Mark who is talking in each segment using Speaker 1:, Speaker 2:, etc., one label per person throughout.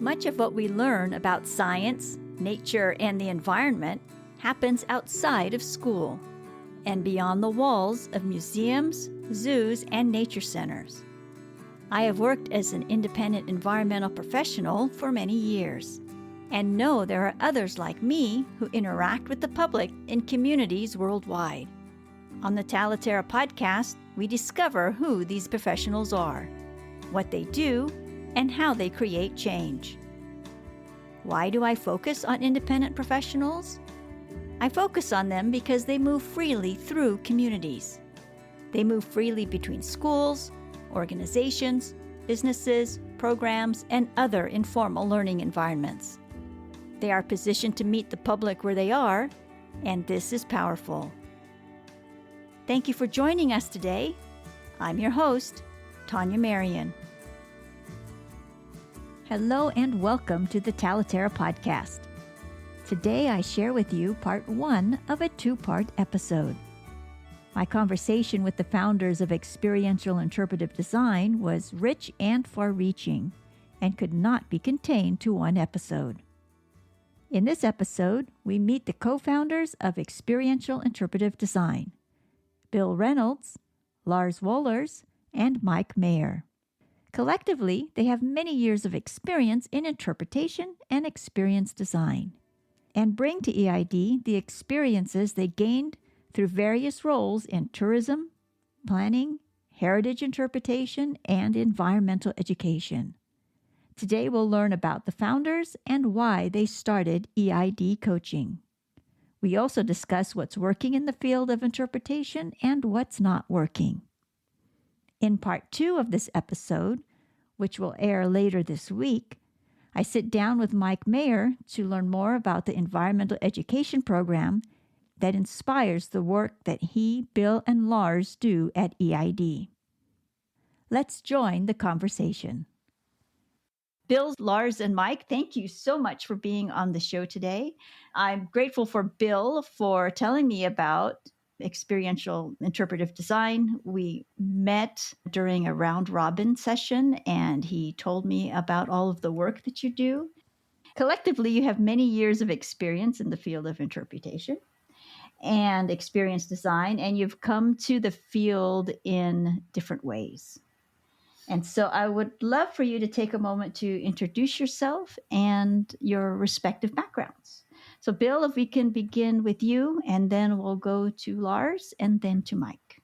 Speaker 1: Much of what we learn about science, nature, and the environment happens outside of school and beyond the walls of museums, zoos, and nature centers. I have worked as an independent environmental professional for many years and know there are others like me who interact with the public in communities worldwide. On the Talaterra podcast, we discover who these professionals are, what they do, and how they create change. Why do I focus on independent professionals? I focus on them because they move freely through communities. They move freely between schools, organizations, businesses, programs, and other informal learning environments. They are positioned to meet the public where they are, and this is powerful. Thank you for joining us today. I'm your host, Tanya Marion. Hello and welcome to the Talaterra podcast. Today I share with you part one of a two-part episode. My conversation with the founders of Experiential Interpretive Design was rich and far-reaching and could not be contained to one episode. In this episode, we meet the co-founders of Experiential Interpretive Design, Bill Reynolds, Lars Wohlers, and Mike Mayer. Collectively, they have many years of experience in interpretation and experience design, and bring to EID the experiences they gained through various roles in tourism, planning, heritage interpretation, and environmental education. Today we'll learn about the founders and why they started EID Coaching. We also discuss what's working in the field of interpretation and what's not working. In part two of this episode, which will air later this week, I sit down with Mike Mayer to learn more about the environmental education program that inspires the work that he, Bill, and Lars do at EID. Let's join the conversation. Bill, Lars, and Mike, thank you so much for being on the show today. I'm grateful for Bill for telling me about Experiential Interpretive Design. We met during a round-robin session, and he told me about all of the work that you do. Collectively, you have many years of experience in the field of interpretation and experience design, and you've come to the field in different ways. And so I would love for you to take a moment to introduce yourself and your respective backgrounds. So Bill, if we can begin with you, and then we'll go to Lars and then to Mike.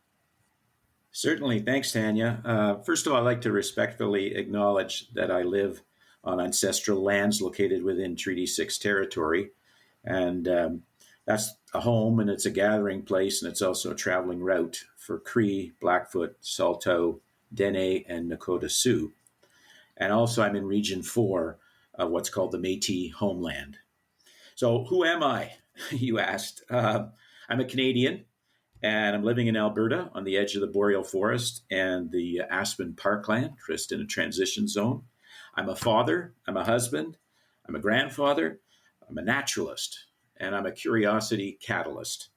Speaker 2: Certainly. Thanks, Tanya. First of all, I'd like to respectfully acknowledge that I live on ancestral lands located within Treaty 6 territory. And that's a home, and it's a gathering place, and it's also a traveling route for Cree, Blackfoot, Saulteaux, Dene, and Nakota Sioux. And also I'm in Region 4 of what's called the Métis homeland. So who am I, you asked? I'm a Canadian, and I'm living in Alberta on the edge of the boreal forest and the aspen parkland, just in a transition zone. I'm a father, I'm a husband, I'm a grandfather, I'm a naturalist, and I'm a curiosity catalyst.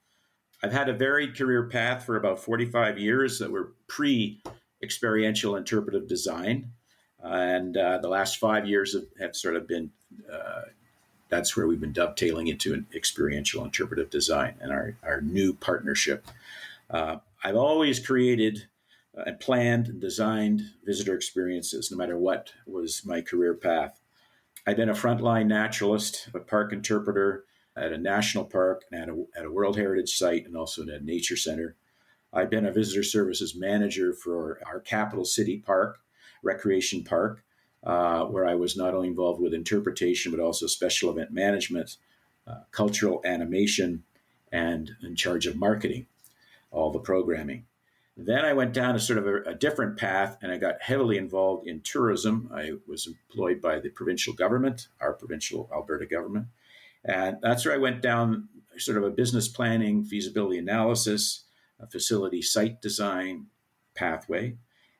Speaker 2: I've had a varied career path for about 45 years that were pre-experiential interpretive design. And the last 5 years have sort of been, that's where we've been dovetailing into an experiential interpretive design and our new partnership. I've always created and planned and designed visitor experiences, no matter what was my career path. I've been a frontline naturalist, a park interpreter at a national park and at a World Heritage Site, and also at a nature center. I've been a visitor services manager for our capital city park, Recreation Park, where I was not only involved with interpretation, but also special event management, cultural animation, and in charge of marketing, all the programming. Then I went down a sort of a different path, and I got heavily involved in tourism. I was employed by the provincial government, our provincial Alberta government. And that's where I went down sort of a business planning, feasibility analysis, a facility site design pathway.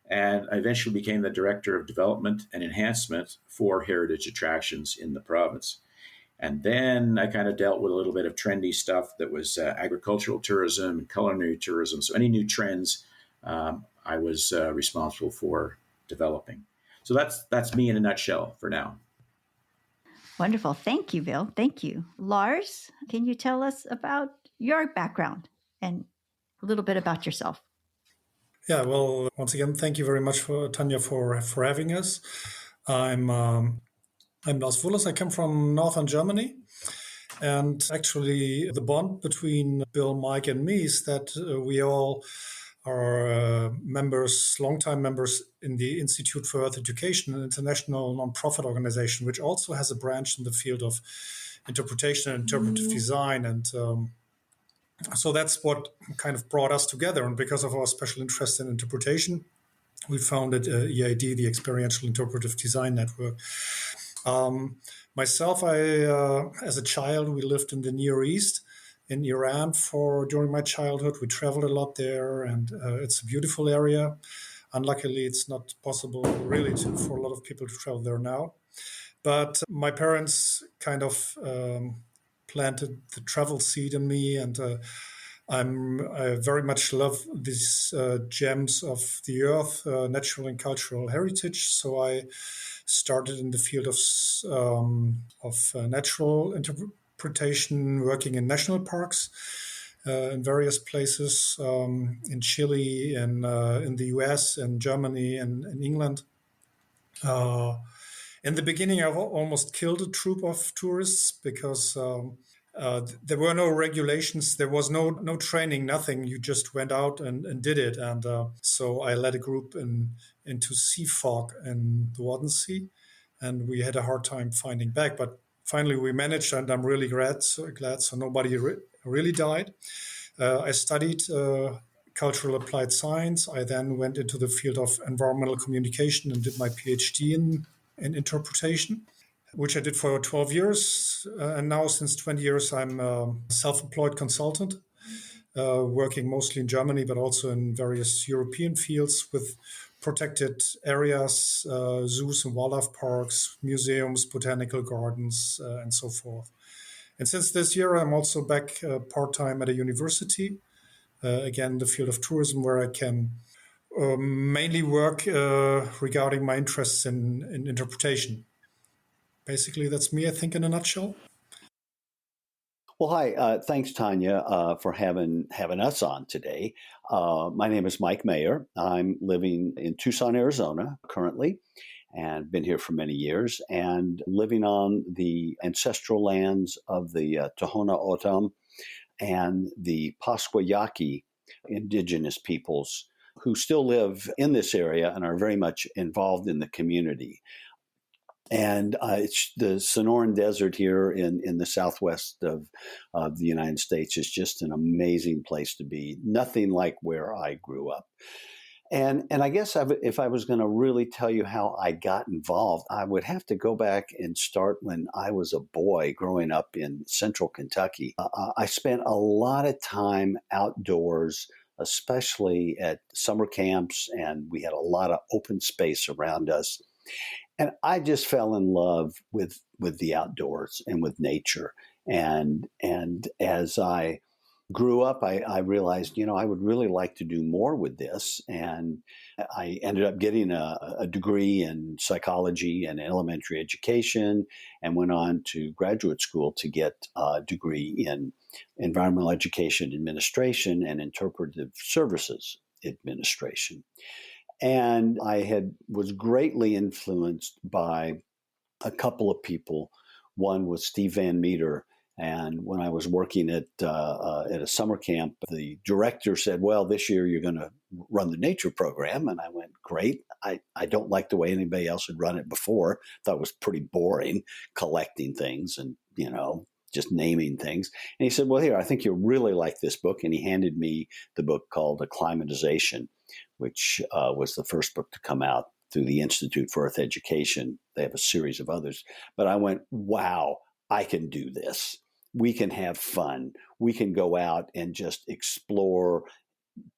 Speaker 2: And I eventually became the director of development and enhancement for heritage attractions in the province. And then I kind of dealt with a little bit of trendy stuff that was agricultural tourism and culinary tourism. So any new trends I was responsible for developing. So that's me in a nutshell for now.
Speaker 1: Wonderful. Thank you, Bill. Thank you. Lars, can you tell us about your background and a little bit about yourself?
Speaker 3: Yeah, well, once again, thank you very much for Tanya for having us. I'm Lars Wohlers. I come from northern Germany, and actually, the bond between Bill, Mike, and me is that we all are members, longtime members in the Institute for Earth Education, an international nonprofit organization, which also has a branch in the field of interpretation and interpretive design. And so that's what kind of brought us together. And because of our special interest in interpretation, we founded EID, the Experiential Interpretive Design Network. Myself, as a child, we lived in the Near East, in Iran during my childhood. We traveled a lot there, and it's a beautiful area. Unluckily, it's not possible really for a lot of people to travel there now. But my parents kind of planted the travel seed in me, and I very much love these gems of the earth, natural and cultural heritage. So I started in the field of natural interpretation, working in national parks in various places, in Chile, and in the US, and Germany, and in England. In the beginning, I almost killed a troop of tourists because there were no regulations. There was no training, nothing. You just went out and did it. And so I led a group into sea fog in the Wadden Sea, and we had a hard time finding back. But finally, we managed, and I'm really glad. So nobody really died. I studied cultural applied science. I then went into the field of environmental communication and did my PhD in interpretation, which I did for 12 years. And now, since 20 years, I'm a self-employed consultant, working mostly in Germany, but also in various European fields with protected areas, zoos and wildlife parks, museums, botanical gardens, and so forth. And since this year, I'm also back part-time at a university, again, the field of tourism, where I can mainly work regarding my interests in interpretation. Basically, that's me, I think, in a nutshell.
Speaker 4: Well, hi. Thanks, Tanya, for having us on today. My name is Mike Mayer. I'm living in Tucson, Arizona currently, and been here for many years, and living on the ancestral lands of the Tohono O'odham and the Pascua Yaqui indigenous peoples who still live in this area and are very much involved in the community. And it's the Sonoran Desert here in the southwest of the United States is just an amazing place to be. Nothing like where I grew up. And I guess if I was going to really tell you how I got involved, I would have to go back and start when I was a boy growing up in central Kentucky. I spent a lot of time outdoors, especially at summer camps, and we had a lot of open space around us. And I just fell in love with the outdoors and with nature. And as I grew up, I realized, I would really like to do more with this. And I ended up getting a degree in psychology and elementary education, and went on to graduate school to get a degree in environmental education administration and interpretive services administration. And I was greatly influenced by a couple of people. One was Steve Van Meter. And when I was working at a summer camp, the director said, well, this year you're going to run the nature program. And I went, great. I don't like the way anybody else had run it before. Thought it was pretty boring, collecting things and, just naming things. And he said, well, here, I think you'll really like this book. And he handed me the book called Acclimatization, which was the first book to come out through the Institute for Earth Education. They have a series of others. But I went, wow, I can do this. We can have fun. We can go out and just explore,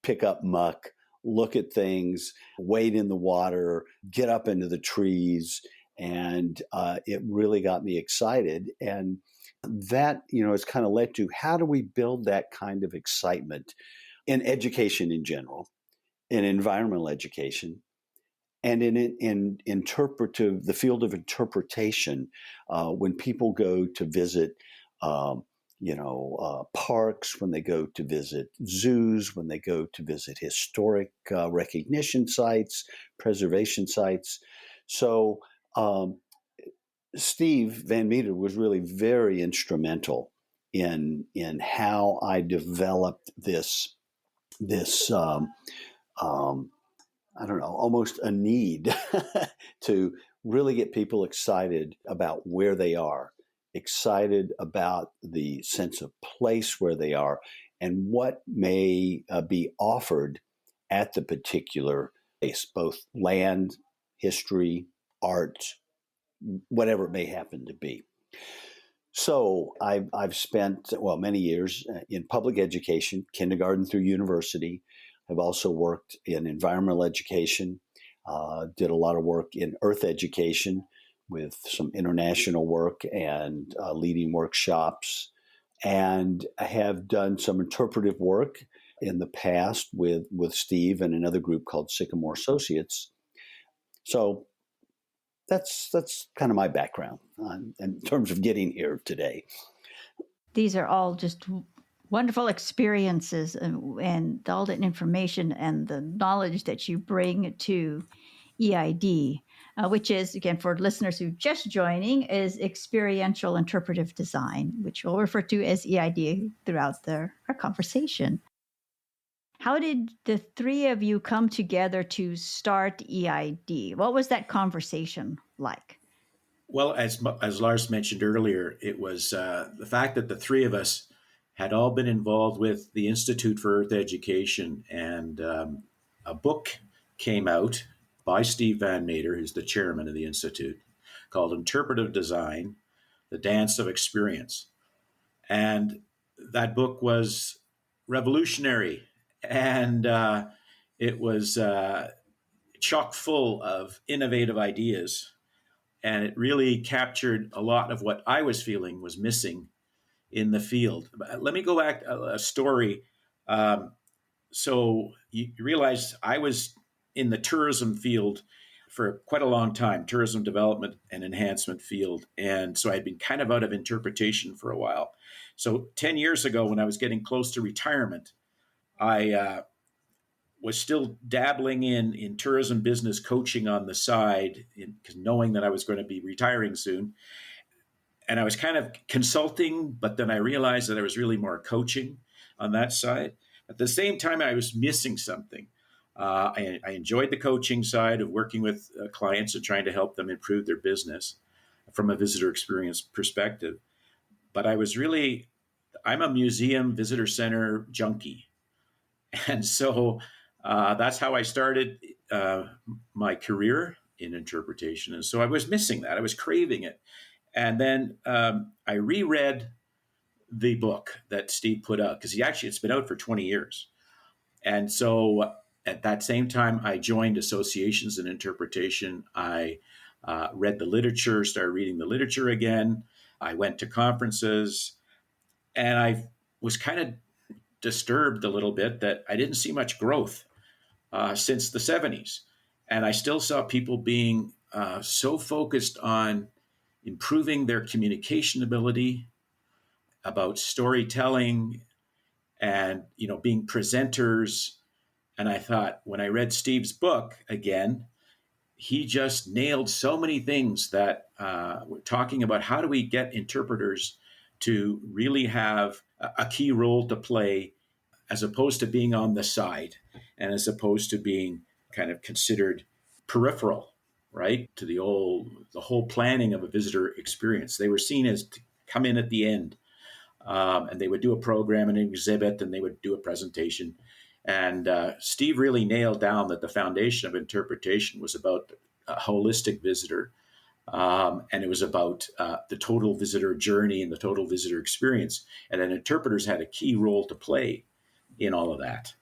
Speaker 4: pick up muck, look at things, wade in the water, get up into the trees. And it really got me excited. And that, has kind of led to how do we build that kind of excitement in education in general, in environmental education, And in interpretive, the field of interpretation, when people go to visit, parks, when they go to visit zoos, when they go to visit historic recognition sites, preservation sites. So Steve Van Meter was really very instrumental in how I developed this I don't know, almost a need to really get people excited about where they are, excited about the sense of place where they are, and what may be offered at the particular place, both land, history, art, whatever it may happen to be. So I've spent, many years in public education, kindergarten through university. I've also worked in environmental education, did a lot of work in earth education with some international work and leading workshops, and I have done some interpretive work in the past with Steve and another group called Sycamore Associates. So that's kind of my background in terms of getting here today.
Speaker 1: These are all just wonderful experiences and all the information and the knowledge that you bring to EID, which is, again, for listeners who just joining, is Experiential Interpretive Design, which we'll refer to as EID throughout our conversation. How did the three of you come together to start EID? What was that conversation like?
Speaker 2: Well, as Lars mentioned earlier, it was the fact that the three of us had all been involved with the Institute for Earth Education, and a book came out by Steve Van Meter, who's the chairman of the Institute, called Interpretive Design, The Dance of Experience. And that book was revolutionary, and it was chock full of innovative ideas. And it really captured a lot of what I was feeling was missing in the field. Let me go back a story. So you realize I was in the tourism field for quite a long time, tourism development and enhancement field. And so I'd been kind of out of interpretation for a while. So 10 years ago, when I was getting close to retirement, I was still dabbling in tourism business coaching on the side, because knowing that I was going to be retiring soon. And I was kind of consulting, but then I realized that I was really more coaching on that side. At the same time, I was missing something. I enjoyed the coaching side of working with clients and trying to help them improve their business from a visitor experience perspective. But I'm a museum visitor center junkie. And so that's how I started my career in interpretation. And so I was missing that. I was craving it. And then I reread the book that Steve put out, because it's been out for 20 years. And so at that same time, I joined associations in interpretation. I read the literature, started reading the literature again. I went to conferences, and I was kind of disturbed a little bit that I didn't see much growth since the 70s. And I still saw people being so focused on improving their communication ability, about storytelling, and being presenters. And I thought, when I read Steve's book again, he just nailed so many things that we're talking about. How do we get interpreters to really have a key role to play, as opposed to being on the side, and as opposed to being kind of considered peripheral, right, to the whole planning of a visitor experience. They were seen as to come in at the end, and they would do a program and an exhibit, and they would do a presentation. And Steve really nailed down that the foundation of interpretation was about a holistic visitor, and it was about the total visitor journey and the total visitor experience. And then interpreters had a key role to play in all of that.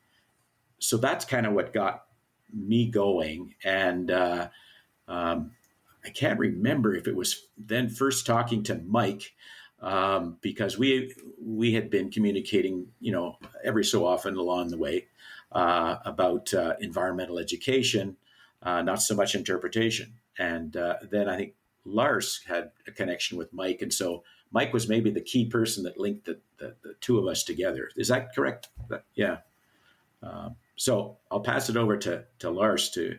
Speaker 2: So that's kind of what got me going. And I can't remember if it was then first talking to Mike, because we had been communicating, every so often along the way about environmental education. not so much interpretation. And then I think Lars had a connection with Mike. And so Mike was maybe the key person that linked the two of us together. Is that correct? Yeah. So I'll pass it over to Lars to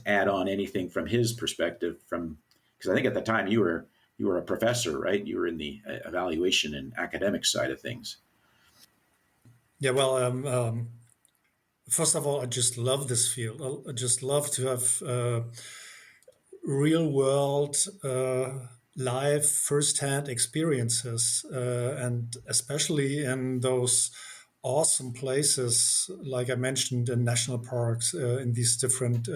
Speaker 2: add on anything from his perspective, from because I think at the time you were a professor, right? You were in the evaluation and academic side of things.
Speaker 3: Yeah, well, first of all, I just love this field. I just love to have real world, live, firsthand experiences, and especially in those awesome places, like I mentioned, in national parks, in these different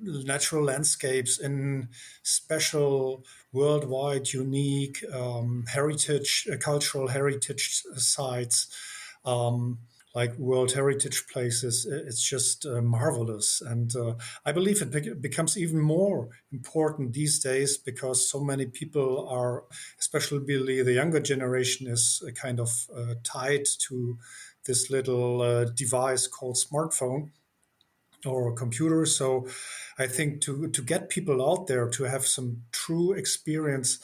Speaker 3: natural landscapes, in special, worldwide, unique heritage, cultural heritage sites. Like World Heritage places. It's just marvelous. And I believe it becomes even more important these days because so many people are, especially the younger generation, is kind of tied to this little device called smartphone or computer. So I think to get people out there to have some true experience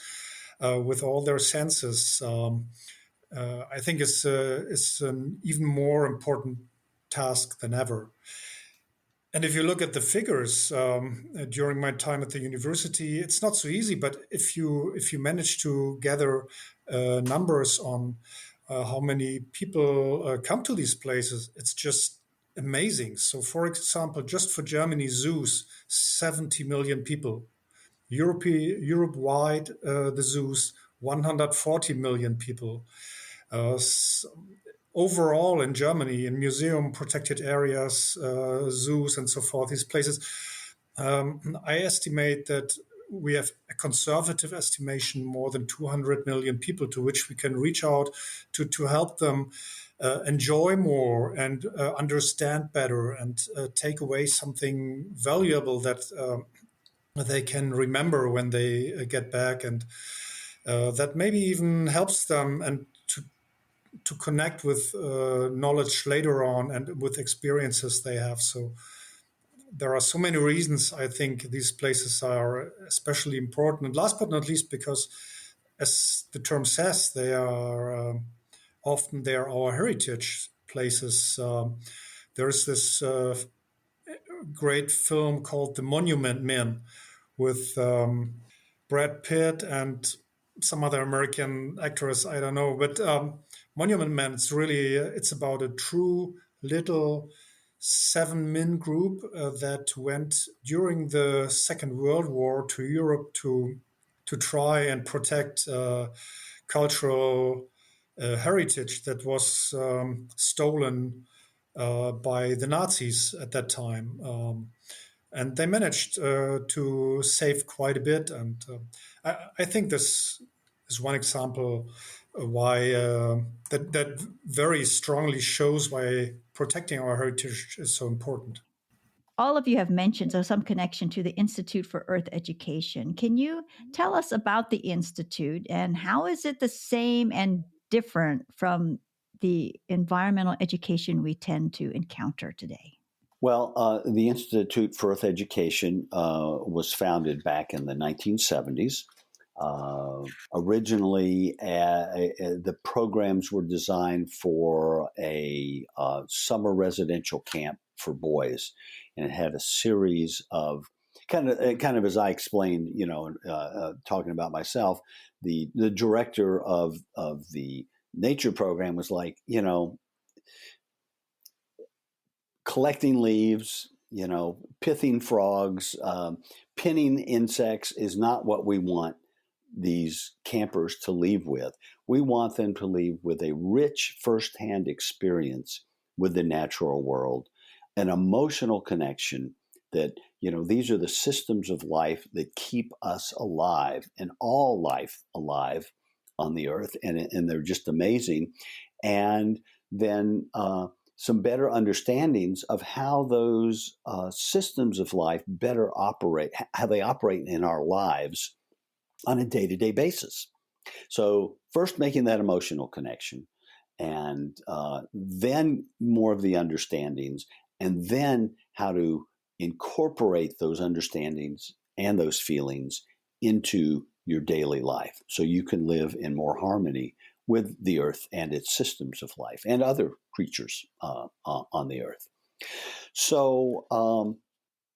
Speaker 3: with all their senses, I think it's an even more important task than ever. And if you look at the figures during my time at the university, it's not so easy. But if you manage to gather numbers on how many people come to these places, it's just amazing. So, for example, just for Germany, zoos, 70 million people. Europe-wide, the zoos, 140 million people. Overall in Germany, in museum protected areas, zoos, and so forth, these places, I estimate that we have a conservative estimation more than 200 million people to which we can reach out to help them enjoy more and understand better and take away something valuable that they can remember when they get back, and that maybe even helps them and to connect with knowledge later on and with experiences they have. So there are so many reasons I think these places are especially important. And last but not least, because as the term says, they are often they are our heritage places. There's this great film called The Monument Men with Brad Pitt and some other American actress, I don't know, but Monument Men. It's about a true little 7-man group that went during the Second World War to Europe to try and protect cultural heritage that was stolen by the Nazis at that time. And they managed to save quite a bit. And I think this is one example why that very strongly shows why protecting our heritage is so important.
Speaker 1: All of you have mentioned some connection to the Institute for Earth Education. Can you tell us about the Institute and how is it the same and different from the environmental education we tend to encounter today?
Speaker 4: Well, the Institute for Earth Education was founded back in the 1970s. Originally, the programs were designed for a summer residential camp for boys, and it had a series of kind of as I explained, talking about myself. The director of the nature program was like, collecting leaves, pithing frogs, pinning insects is not what we want these campers to leave with. We want them to leave with a rich firsthand experience with the natural world, an emotional connection that, these are the systems of life that keep us alive and all life alive on the earth. And they're just amazing. And then some better understandings of how those systems of life better operate, how they operate in our lives on a day-to-day basis. So first making that emotional connection, and then more of the understandings, and then how to incorporate those understandings and those feelings into your daily life so you can live in more harmony with the earth and its systems of life and other creatures on the earth. So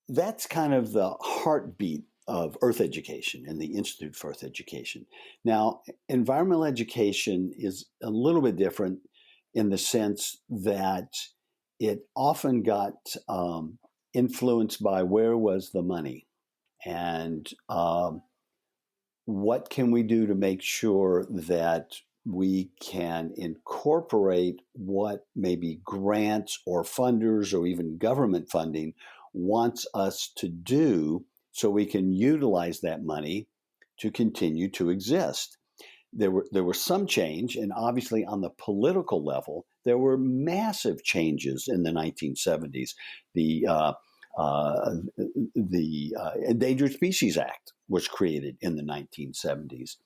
Speaker 4: that's kind of the heartbeat of Earth Education and the Institute for Earth Education. Now, environmental education is a little bit different in the sense that it often got influenced by where was the money and what can we do to make sure that we can incorporate what maybe grants or funders or even government funding wants us to do so we can utilize that money to continue to exist. There were some change, and obviously on the political level, there were massive changes in the 1970s. The Endangered Species Act was created in the 1970s.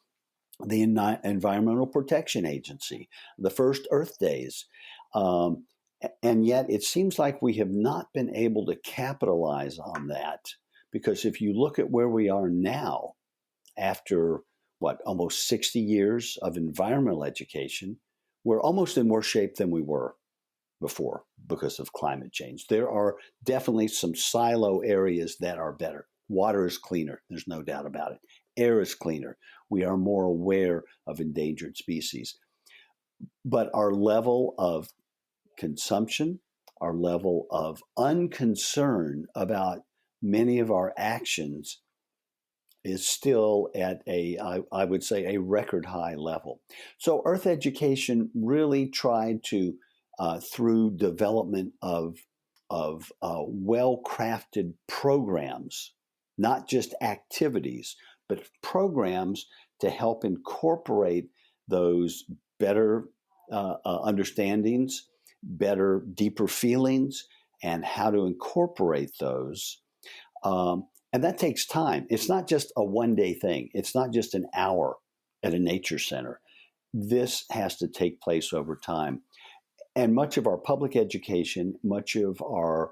Speaker 4: The Environmental Protection Agency, the first Earth Days. And yet it seems like we have not been able to capitalize on that, because if you look at where we are now, after almost 60 years of environmental education, we're almost in worse shape than we were before because of climate change. There are definitely some silo areas that are better. Water is cleaner, there's no doubt about it. Air is cleaner. We are more aware of endangered species. But our level of consumption, our level of unconcern about many of our actions is still at I would say, a record high level. So Earth Education really tried to, through development of well-crafted programs, not just activities, but programs to help incorporate those better understandings, better, deeper feelings, and how to incorporate those. And that takes time. It's not just a one-day thing. It's not just an hour at a nature center. This has to take place over time. And much of our public education, much of our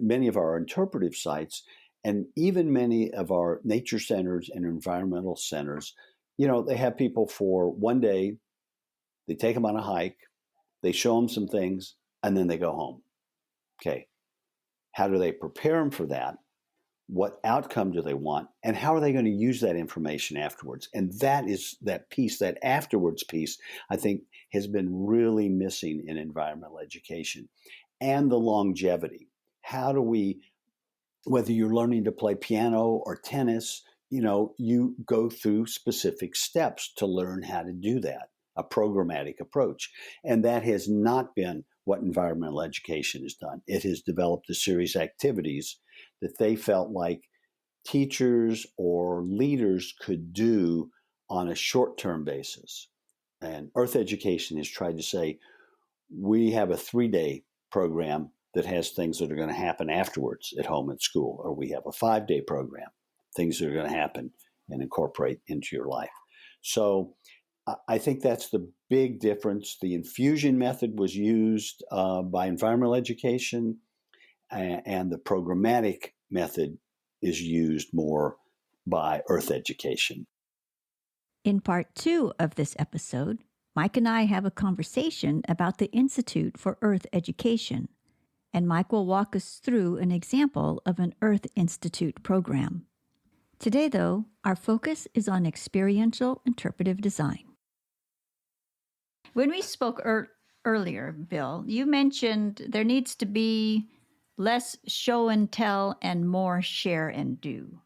Speaker 4: many of our interpretive sites, and even many of our nature centers and environmental centers, they have people for one day, they take them on a hike, they show them some things, and then they go home. Okay. How do they prepare them for that? What outcome do they want? And how are they going to use that information afterwards? And that is that piece, that afterwards piece, I think has been really missing in environmental education. And the longevity. How do we, whether you're learning to play piano or tennis, you go through specific steps to learn how to do that, a programmatic approach. And that has not been what environmental education has done. It has developed a series of activities that they felt like teachers or leaders could do on a short-term basis. And Earth Education has tried to say, we have a 3-day program that has things that are going to happen afterwards at home and school, or we have a 5-day program, things that are going to happen and incorporate into your life. So I think that's the big difference. The infusion method was used by environmental education, and the programmatic method is used more by Earth Education.
Speaker 1: In part 2 of this episode, Mike and I have a conversation about the Institute for Earth Education, and Mike will walk us through an example of an Earth Institute program. Today, though, our focus is on experiential interpretive design. When we spoke earlier, Bill, you mentioned there needs to be less show and tell and more share and do.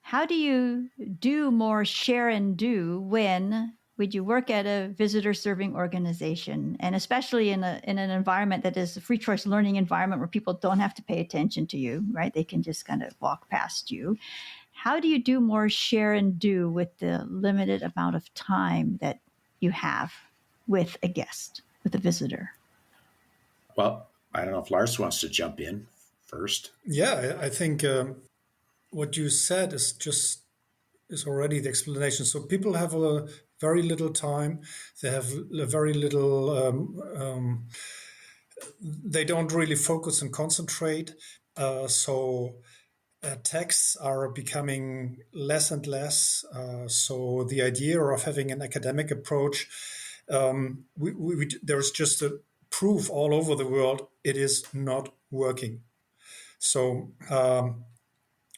Speaker 1: How do you do more share and do when you work at a visitor serving organization, and especially in an environment that is a free choice learning environment where people don't have to pay attention to you, right? They can just kind of walk past you. How do you do more share and do with the limited amount of time that you have with a guest, with a visitor?
Speaker 2: Well, I don't know if Lars wants to jump in first.
Speaker 3: Yeah, I think what you said is already the explanation. So people have a very little time. They have a very little they don't really focus and concentrate. So texts are becoming less and less. So the idea of having an academic approach, there's just a proof all over the world it is not working. So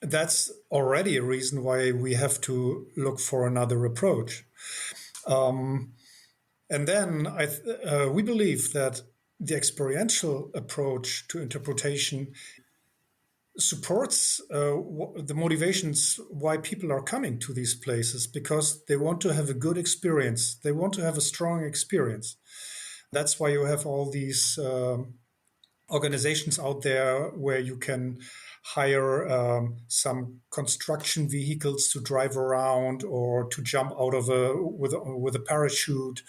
Speaker 3: that's already a reason why we have to look for another approach. And then we believe that the experiential approach to interpretation supports the motivations why people are coming to these places, because they want to have a good experience. They want to have a strong experience. That's why you have all these organizations out there where you can hire some construction vehicles to drive around, or to jump out of with a parachute,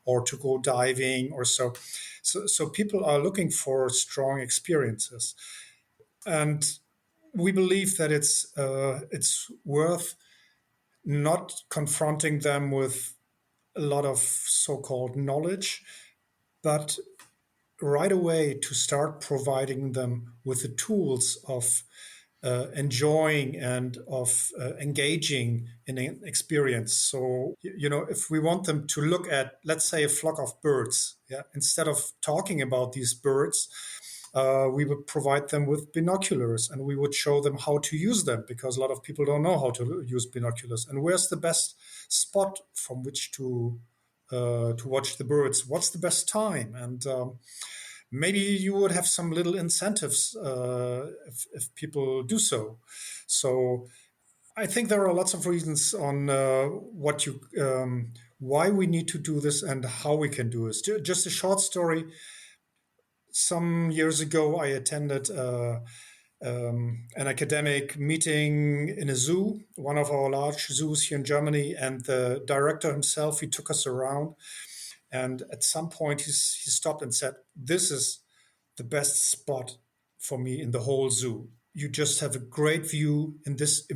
Speaker 3: or to go diving or so. So people are looking for strong experiences. And we believe that it's worth not confronting them with a lot of so-called knowledge, but right away to start providing them with the tools of enjoying and of engaging in an experience. So, if we want them to look at, let's say, a flock of birds, instead of talking about these birds, we would provide them with binoculars, and we would show them how to use them, because a lot of people don't know how to use binoculars. And where's the best spot from which to watch the birds? What's the best time? And maybe you would have some little incentives if people do so. So I think there are lots of reasons on why we need to do this and how we can do this. Just a short story. Some years ago, I attended an academic meeting in a zoo, one of our large zoos here in Germany, and the director himself, he took us around. And at some point, he stopped and said, "This is the best spot for me in the whole zoo. You just have a great view in this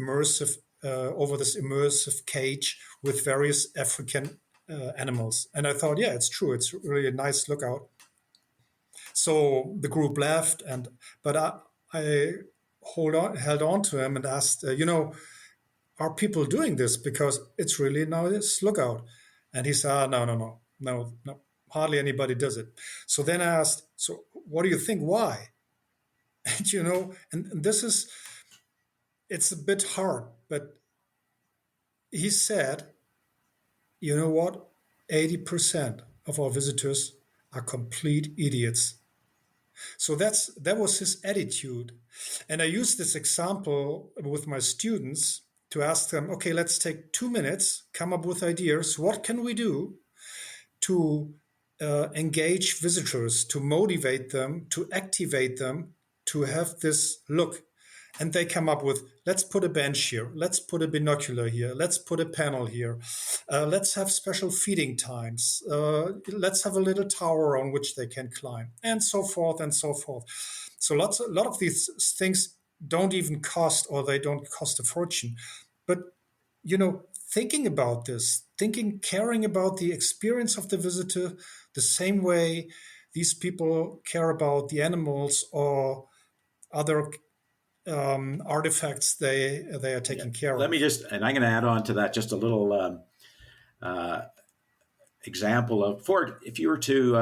Speaker 3: over this immersive cage with various African animals." And I thought, yeah, it's true. It's really a nice lookout. So the group left, but I held on to him and asked, are people doing this? Because it's really a nice lookout. And he said, no, hardly anybody does it. So then I asked, so what do you think? Why? And it's a bit hard, but he said, you know what? 80% of our visitors are complete idiots. So that was his attitude. And I used this example with my students to ask them, okay, let's take 2 minutes, come up with ideas. What can we do to engage visitors, to motivate them, to activate them, to have this look? And they come up with, let's put a bench here, let's put a binocular here, let's put a panel here, let's have special feeding times, let's have a little tower on which they can climb, and so forth and so forth. So a lot of these things don't even cost, or they don't cost a fortune. But, thinking about this, caring about the experience of the visitor, the same way these people care about the animals or other artifacts they are taking care of.
Speaker 2: Let me and I'm going to add on to that just a little example of, if you were to,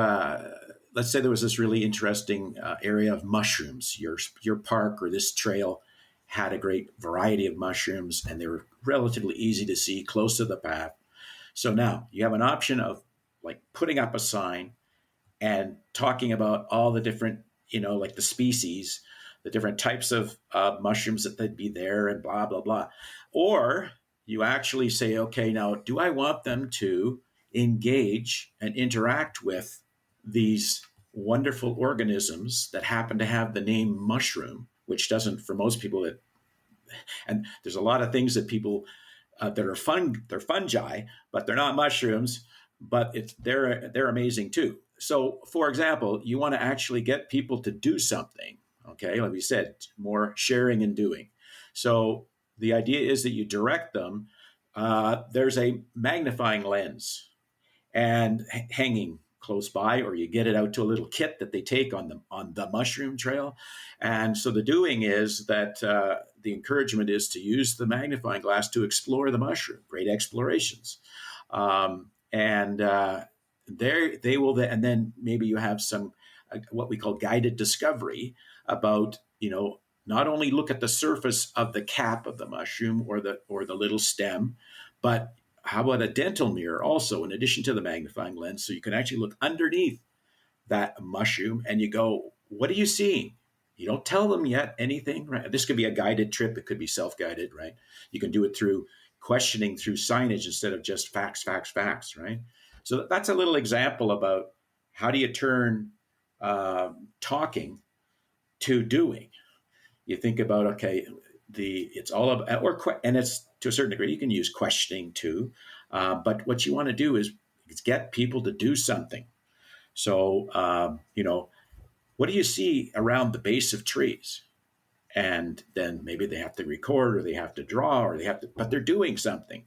Speaker 2: let's say there was this really interesting area of mushrooms. Your park or this trail had a great variety of mushrooms, and they were relatively easy to see, close to the path. So now you have an option of like putting up a sign and talking about all the different, like the species, the different types of mushrooms that they'd be there, and blah, blah, blah. Or you actually say, okay, now do I want them to engage and interact with these wonderful organisms that happen to have the name mushroom, which doesn't, for most people, and there's a lot of things that people that are they're fungi, but they're not mushrooms, but they're amazing too. So, for example, you want to actually get people to do something. Okay, like we said, more sharing and doing. So the idea is that you direct them. There's a magnifying lens and hanging close by, or you get it out to a little kit that they take on the mushroom trail. And so the doing is that the encouragement is to use the magnifying glass to explore the mushroom. Great explorations, and there they will. And then maybe you have some what we call guided discovery about, not only look at the surface of the cap of the mushroom or the little stem, but how about a dental mirror also, in addition to the magnifying lens, so you can actually look underneath that mushroom and you go, what are you seeing? You don't tell them yet anything, right? This could be a guided trip. It could be self-guided, right? You can do it through questioning, through signage, instead of just facts, right? So that's a little example about how do you turn talking to doing. You think about, okay, it's all about, and it's to a certain degree, you can use questioning too. But what you want to do is get people to do something. So, what do you see around the base of trees? And then maybe they have to record, or they have to draw, or but they're doing something,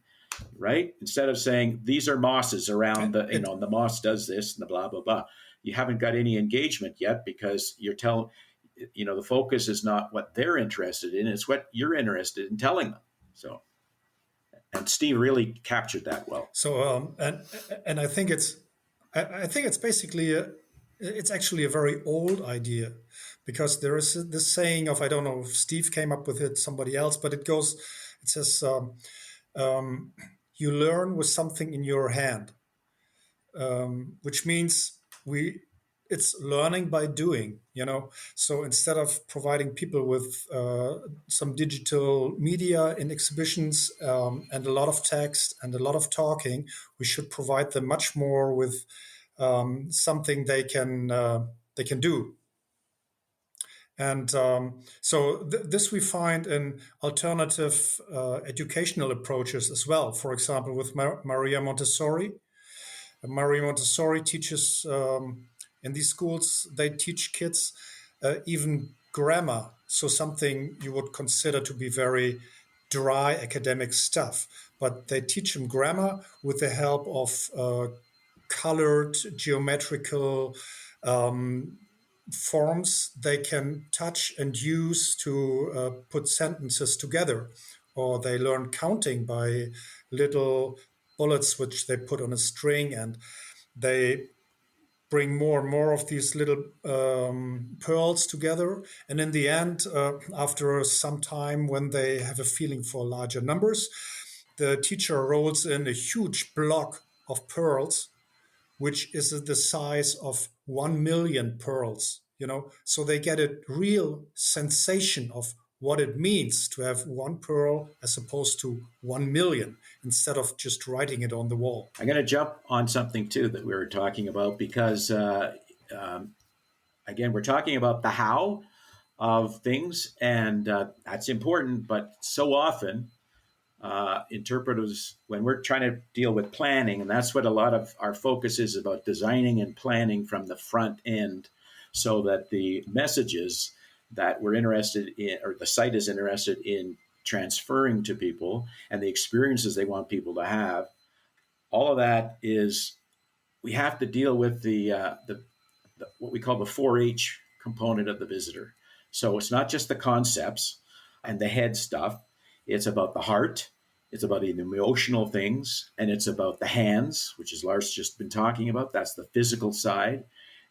Speaker 2: right? Instead of saying, these are mosses around the moss does this and the blah, blah, blah. You haven't got any engagement yet, because you're telling, the focus is not what they're interested in, it's what you're interested in telling them. So, and Steve really captured that well.
Speaker 3: So, and I think it's basically it's actually a very old idea, because there is this saying of, I don't know if Steve came up with it, somebody else, but it says, you learn with something in your hand, which means it's learning by doing, So instead of providing people with some digital media in exhibitions and a lot of text and a lot of talking, we should provide them much more with something they can do. And so this we find in alternative educational approaches as well. For example, with Maria Montessori. Maria Montessori teaches in these schools, they teach kids even grammar. So something you would consider to be very dry academic stuff. But they teach them grammar with the help of colored geometrical forms they can touch and use to put sentences together. Or they learn counting by little bullets which they put on a string, and they bring more and more of these little pearls together. And in the end, after some time, when they have a feeling for larger numbers, the teacher rolls in a huge block of pearls, which is the size of 1 million pearls, So they get a real sensation of what it means to have one pearl as opposed to 1 million, instead of just writing it on the wall.
Speaker 2: I'm going to jump on something too that we were talking about, because again, we're talking about the how of things, and that's important. But so often, interpreters, when we're trying to deal with planning, and that's what a lot of our focus is about, designing and planning from the front end, so that the messages that we're interested in, or the site is interested in transferring to people, and the experiences they want people to have, all of that is, we have to deal with the what we call the 4-H component of the visitor. So it's not just the concepts and the head stuff. It's about the heart. It's about the emotional things, and it's about the hands, which is Lars just been talking about. That's the physical side.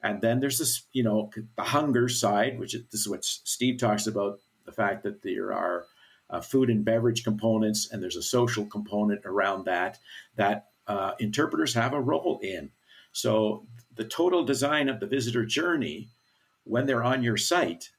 Speaker 2: And then there's this, the hunger side, this is what Steve talks about, the fact that there are food and beverage components, and there's a social component around that interpreters have a role in. So the total design of the visitor journey, when they're on your site,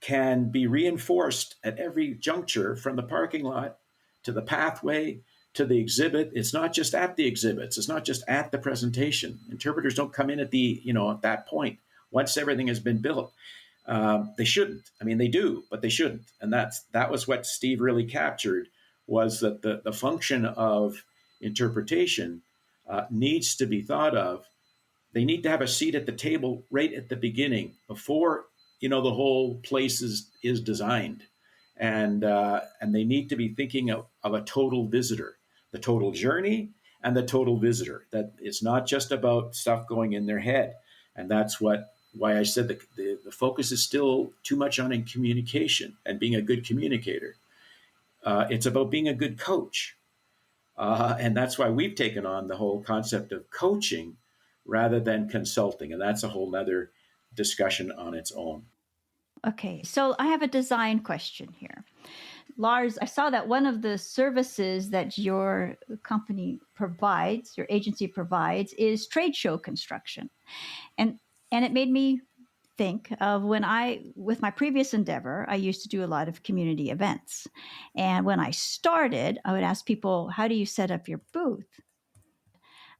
Speaker 2: can be reinforced at every juncture, from the parking lot to the pathway to the exhibit. It's not just at the exhibits. It's not just at the presentation. Interpreters don't come in at at that point, once everything has been built. They shouldn't. I mean, they do, but they shouldn't. And that was what Steve really captured, was that the function of interpretation needs to be thought of. They need to have a seat at the table right at the beginning, before the whole place is designed, and they need to be thinking of a total visitor, the total journey, and the total visitor. That it's not just about stuff going in their head. And that's why I said the focus is still too much on in communication and being a good communicator. It's about being a good coach. And that's why we've taken on the whole concept of coaching rather than consulting. And that's a whole nother discussion on its own.
Speaker 1: Okay, so I have a design question here. Lars, I saw that one of the services that your company provides, your agency provides, is trade show construction. And it made me think of with my previous endeavor, I used to do a lot of community events. And when I started, I would ask people, how do you set up your booth?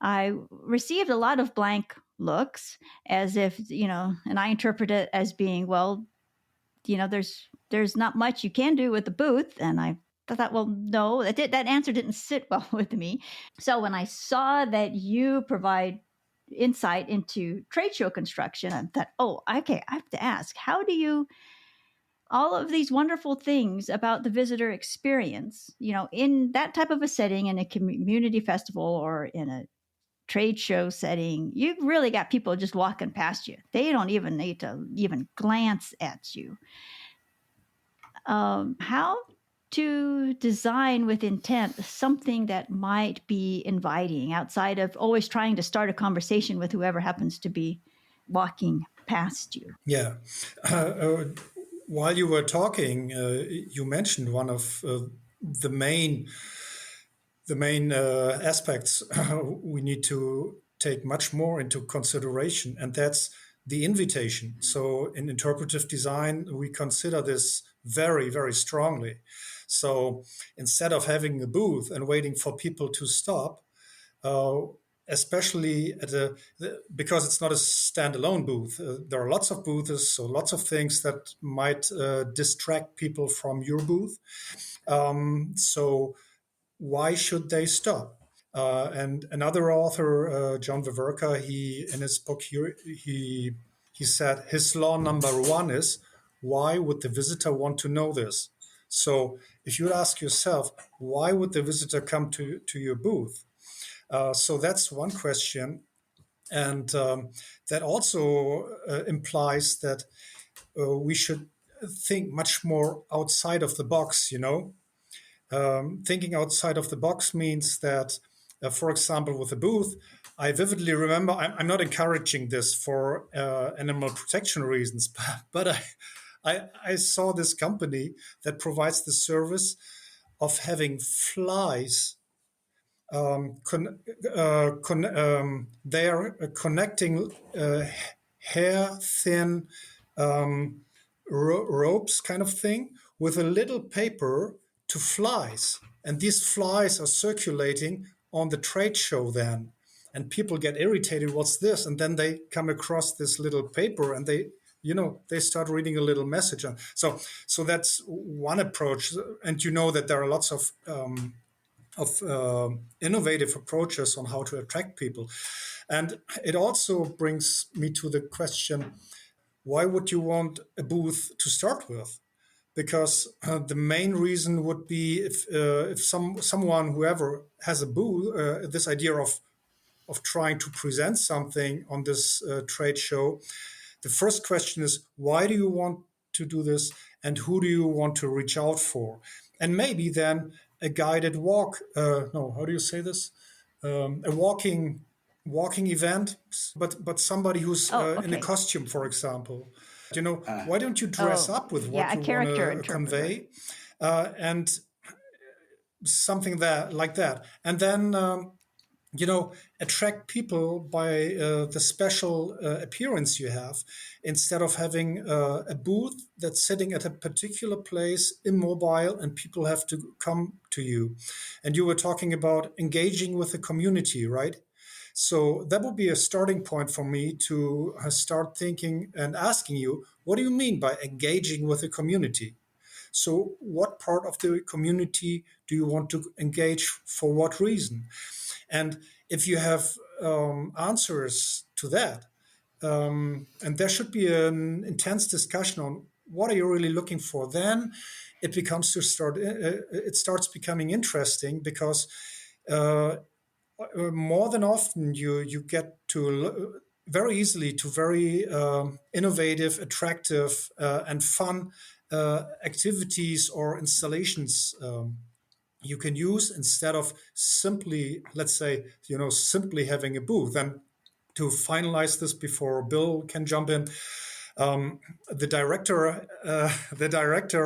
Speaker 1: I received a lot of blank looks as if, and I interpret it as being, well, there's not much you can do with the booth. And I thought, well, no, that answer didn't sit well with me. So when I saw that you provide insight into trade show construction, I thought, oh, okay, I have to ask, how do you, all of these wonderful things about the visitor experience, in that type of a setting, in a community festival or in a trade show setting, you've really got people just walking past you. They don't even need to even glance at you. How to design with intent something that might be inviting outside of always trying to start a conversation with whoever happens to be walking past you.
Speaker 3: Yeah. While you were talking, you mentioned one of the main aspects we need to take much more into consideration, and that's the invitation. So in interpretive design, we consider this very, very strongly. So instead of having a booth and waiting for people to stop, especially because it's not a standalone booth, there are lots of booths, so lots of things that might distract people from your booth. So why should they stop? And another author, John Viverka, in his book here, he said his law number one is, why would the visitor want to know this? So if you ask yourself, why would the visitor come to your booth? So that's one question. And that also implies that we should think much more outside of the box, Thinking outside of the box means that, for example, with a booth, I vividly remember, I'm not encouraging this for animal protection reasons, but I saw this company that provides the service of having flies. They are connecting hair thin ropes kind of thing with a little paper to flies. And these flies are circulating on the trade show then. And people get irritated, what's this? And then they come across this little paper and they start reading a little message. So that's one approach. And that there are lots of innovative approaches on how to attract people. And it also brings me to the question, why would you want a booth to start with? Because the main reason would be if someone, whoever has a booth, this idea of trying to present something on this trade show, the first question is, why do you want to do this, and who do you want to reach out for? And maybe then a guided walk. How do you say this? A walking event, but somebody who's in a costume, for example. Why don't you dress up with what you want to convey, and something like that, and then attract people by the special appearance you have, instead of having a booth that's sitting at a particular place, immobile, and people have to come to you. And you were talking about engaging with the community, right? So that would be a starting point for me to start thinking and asking you, what do you mean by engaging with the community? So what part of the community do you want to engage, for what reason? And if you have answers to that, and there should be an intense discussion on what are you really looking for, then it starts becoming interesting, because more than often you get to very easily to very innovative, attractive, and fun activities or installations you can use instead of simply, let's say, simply having a booth. And to finalize this before Bill can jump in, the director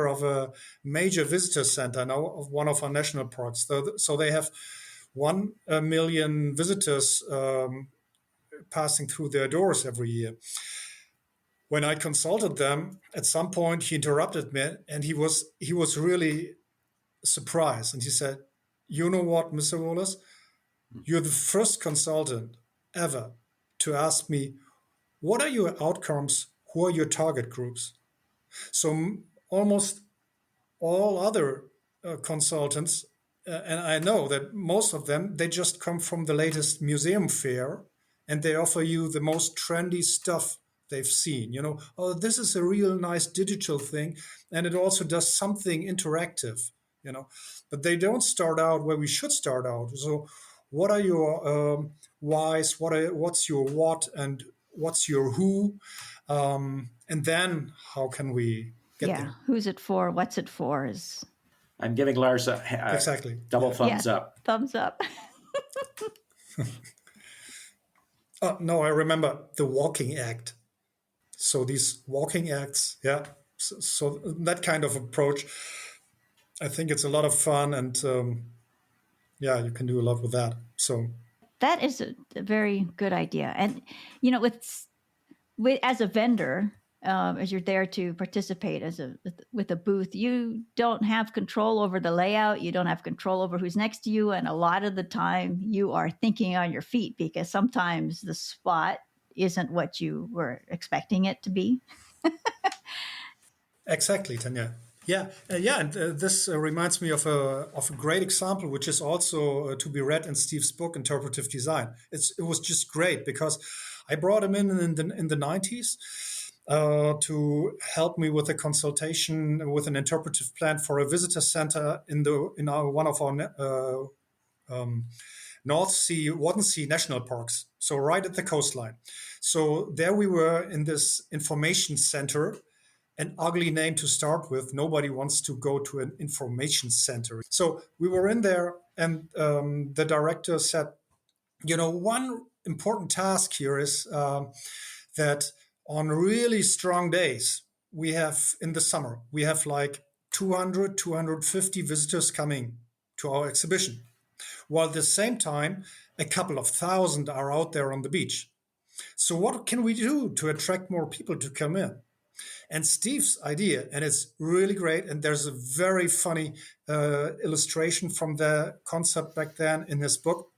Speaker 3: of a major visitor center now of one of our national parks. So they have 1 million visitors passing through their doors every year. When I consulted them, at some point he interrupted me, and he was really surprised, and he said, "You know what, Mr. Wohlers? You're the first consultant ever to ask me, what are your outcomes? Who are your target groups?" So almost all other consultants, and I know that most of them, they just come from the latest museum fair, and they offer you the most trendy stuff they've seen. Oh, this is a real nice digital thing, and it also does something interactive. But they don't start out where we should start out. So, what are your whys? What's your what, and what's your who? And then how can we get there?
Speaker 1: Who's it for? What's it for?
Speaker 2: I'm giving Lars
Speaker 3: exactly
Speaker 2: double thumbs up.
Speaker 1: Thumbs up.
Speaker 3: No, I remember the walking act. So these walking acts, so that kind of approach, I think it's a lot of fun, and you can do a lot with that. So
Speaker 1: that is a very good idea. And with as a vendor, as you're there to participate with a booth, you don't have control over the layout. You don't have control over who's next to you, and a lot of the time you are thinking on your feet, because sometimes the spot isn't what you were expecting it to be.
Speaker 3: Exactly, Tanya. And this reminds me of a great example, which is also to be read in Steve's book, Interpretive Design. It was just great because I brought him in the 90s to help me with a consultation with an interpretive plan for a visitor center in one of our North Sea, Waddensee national parks. So right at the coastline. So there we were in this information center. An ugly name to start with. Nobody wants to go to an information center. So we were in there, and the director said, one important task here is that on really strong days, we have in the summer, we have like 200, 250 visitors coming to our exhibition, while at the same time, a couple of thousand are out there on the beach. So what can we do to attract more people to come in? And Steve's idea, and it's really great, and there's a very funny illustration from the concept back then in his book.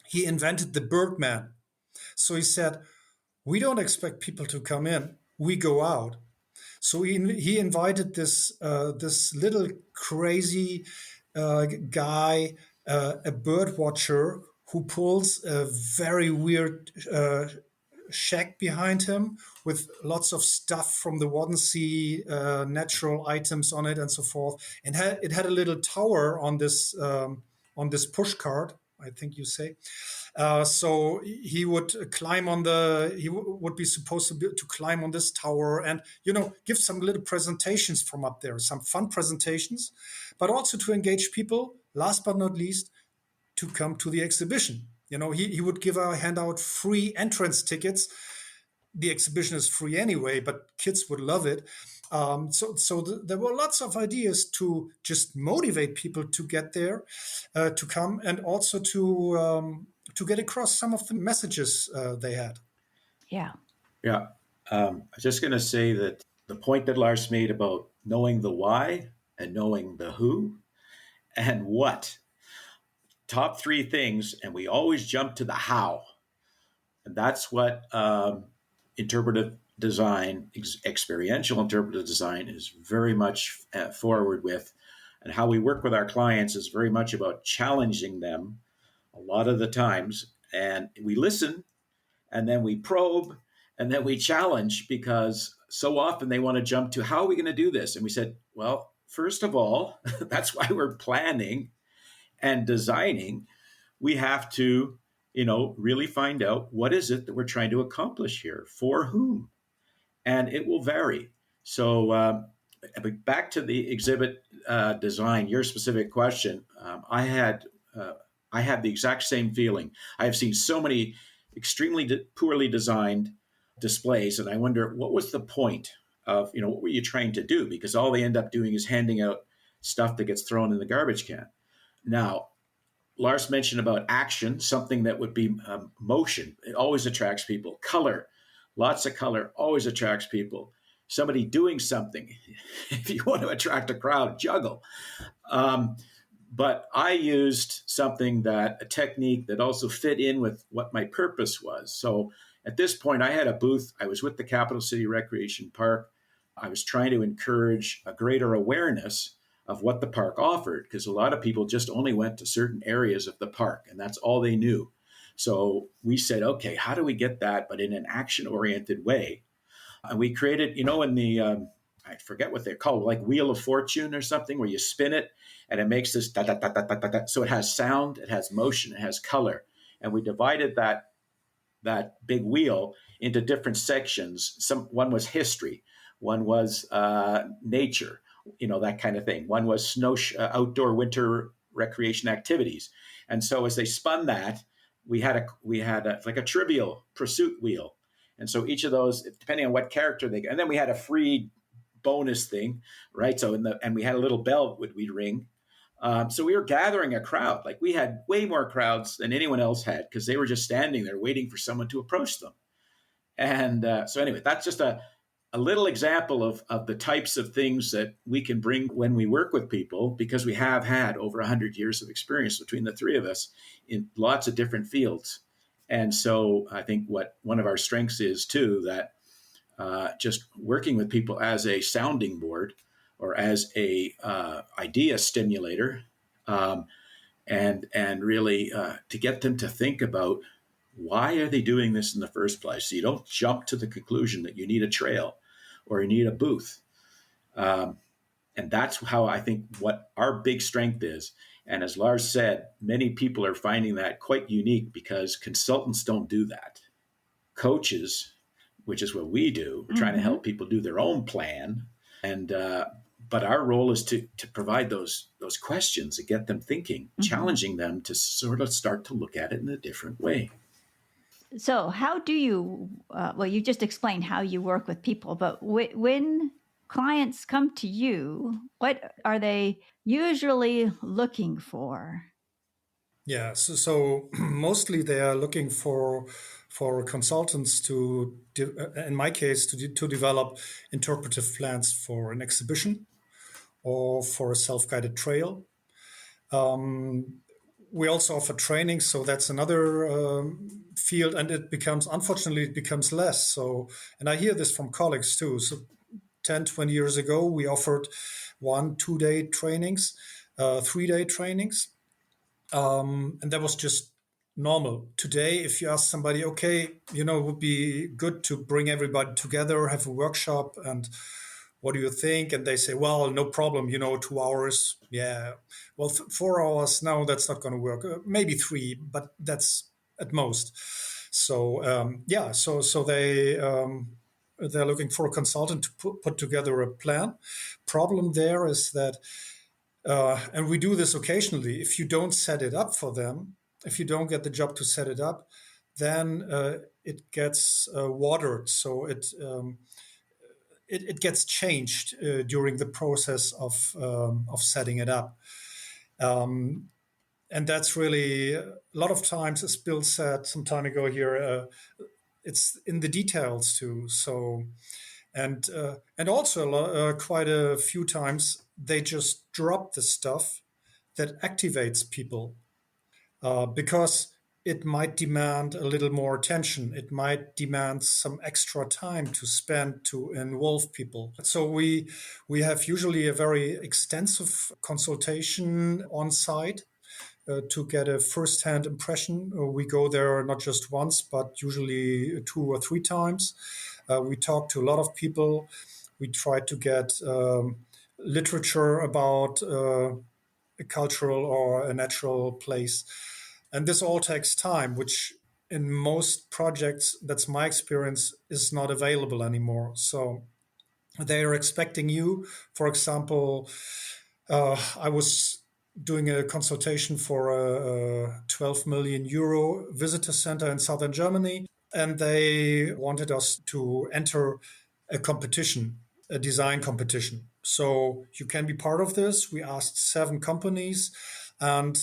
Speaker 3: He invented the Birdman. So he said, we don't expect people to come in, we go out. So he invited this little crazy guy, a bird watcher, who pulls a very weird shack behind him with lots of stuff from the Waddensee, natural items on it and so forth. And it had a little tower on this push cart, I think you say. So he would climb on he would be supposed to climb on this tower and, give some little presentations from up there, some fun presentations, but also to engage people, last but not least, to come to the exhibition. He would hand out free entrance tickets. The exhibition is free anyway, but kids would love it. There were lots of ideas to just motivate people to get there, to come, and also to get across some of the messages they had.
Speaker 1: Yeah.
Speaker 2: Yeah. I'm just going to say that the point that Lars made about knowing the why and knowing the who and what. Top three things, and we always jump to the how. And that's what interpretive design, experiential interpretive design is very much forward with. And how we work with our clients is very much about challenging them a lot of the times. And we listen, and then we probe, and then we challenge, because so often they want to jump to, how are we going to do this? And we said, well, first of all, that's why we're planning and designing. we have to, really find out what is it that we're trying to accomplish here, for whom, and it will vary. So back to the exhibit design, your specific question, I had the exact same feeling. I have seen so many extremely poorly designed displays, and I wonder what was the point of, what were you trying to do? Because all they end up doing is handing out stuff that gets thrown in the garbage can. Now, Lars mentioned about action, something that would be motion. It always attracts people. Color, lots of color always attracts people. Somebody doing something, if you want to attract a crowd, juggle. But I used a technique that also fit in with what my purpose was. So at this point, I had a booth. I was with the Capital City Recreation Park. I was trying to encourage a greater awareness of what the park offered, because a lot of people just only went to certain areas of the park, and that's all they knew. So we said, okay, how do we get that, but in an action-oriented way? And we created, in the, I forget what they're called, like Wheel of Fortune or something, where you spin it and it makes this da da da da da da da. So it has sound, it has motion, it has color. And we divided that big wheel into different sections. One was history, one was nature, that kind of thing. One was outdoor winter recreation activities. And so as they spun that, we had like a trivial pursuit wheel. And so each of those, depending on what character and then we had a free bonus thing, right? So and we had a little bell we'd ring. So we were gathering a crowd. Like, we had way more crowds than anyone else had, because they were just standing there waiting for someone to approach them. And so anyway, that's just a little example of the types of things that we can bring when we work with people, because we have had over 100 years of experience between the three of us in lots of different fields. And so I think one of our strengths is too, that just working with people as a sounding board or as a idea stimulator, and really to get them to think about, why are they doing this in the first place? So you don't jump to the conclusion that you need a trail or you need a booth. And that's how I think what our big strength is. And as Lars said, many people are finding that quite unique, because consultants don't do that. Coaches, which is what we do, we're trying to help people do their own plan. And but our role is to provide those questions and get them thinking, challenging them to sort of start to look at it in a different way.
Speaker 1: So how do you, you just explained how you work with people, but when clients come to you, what are they usually looking for?
Speaker 3: Yeah, so mostly they are looking for consultants to, in my case, to develop interpretive plans for an exhibition or for a self-guided trail. We also offer training, so that's another field, and unfortunately, it becomes less. So, and I hear this from colleagues too. So 10, 20 years ago, we offered 1-2 day trainings, 3-day trainings. And that was just normal. Today, if you ask somebody, okay, it would be good to bring everybody together, have a workshop, and what do you think? And they say, well, no problem, 2 hours. Yeah. Well, 4 hours, no, that's not going to work. Maybe 3, but that's at most. So, so they're looking for a consultant to put together a plan. Problem there is that, and we do this occasionally, if you don't set it up for them, if you don't get the job to set it up, then it gets watered. So it gets changed during the process of setting it up. And that's really, a lot of times, as Bill said some time ago here, it's in the details too. So, and also quite a few times, they just drop the stuff that activates people because it might demand a little more attention. It might demand some extra time to spend to involve people. So we have usually a very extensive consultation on site to get a first-hand impression. We go there not just once, but usually 2 or 3 times. We talk to a lot of people. We try to get literature about a cultural or a natural place. And this all takes time, which in most projects, that's my experience, is not available anymore. So they are expecting you, for example, I was doing a consultation for a 12 million euro visitor center in southern Germany, and they wanted us to enter a competition, a design competition. So you can be part of this. We asked 7 companies. And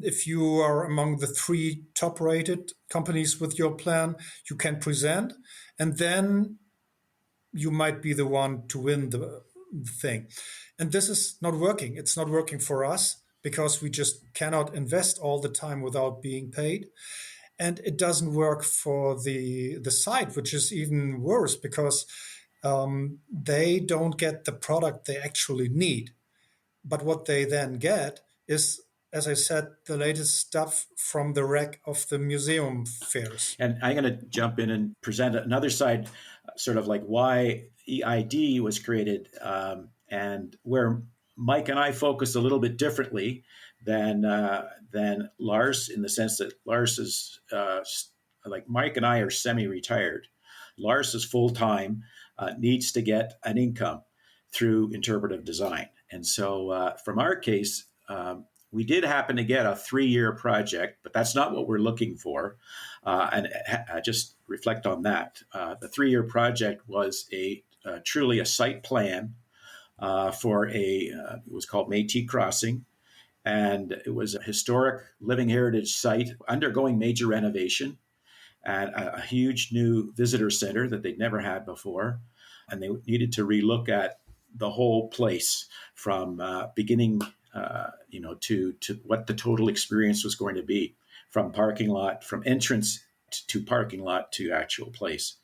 Speaker 3: if you are among the 3 top rated companies with your plan, you can present. And then you might be the one to win the thing. And this is not working. It's not working for us because we just cannot invest all the time without being paid. And it doesn't work for the site, which is even worse because they don't get the product they actually need. But what they then get is, as I said, the latest stuff from the rack of the museum fairs.
Speaker 2: And I'm going to jump in and present another side, sort of like why EID was created, and where Mike and I focused a little bit differently than Lars, in the sense that Lars is like Mike and I are semi-retired. Lars is full-time, needs to get an income through interpretive design. And so from our case, we did happen to get a 3-year project, but that's not what we're looking for. And just reflect on that. The 3-year project was truly a site plan for it was called Métis Crossing. And it was a historic living heritage site undergoing major renovation and a huge new visitor center that they'd never had before. And they needed to relook at the whole place from beginning, to what the total experience was going to be, from parking lot, from entrance to parking lot to actual place.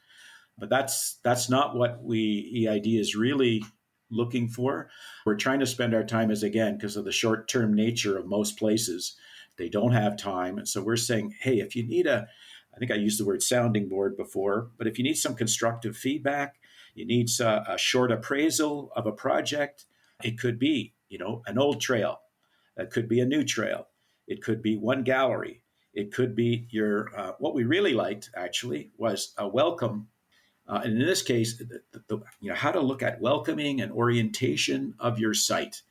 Speaker 2: But that's not what EID is really looking for. We're trying to spend our time, as again, because of the short-term nature of most places, they don't have time. And so we're saying, hey, if you need I think I used the word sounding board before, but if you need some constructive feedback, you need a short appraisal of a project. It could be, an old trail. It could be a new trail. It could be one gallery. It could be what we really liked, actually, was a welcome. And in this case, how to look at welcoming and orientation of your site.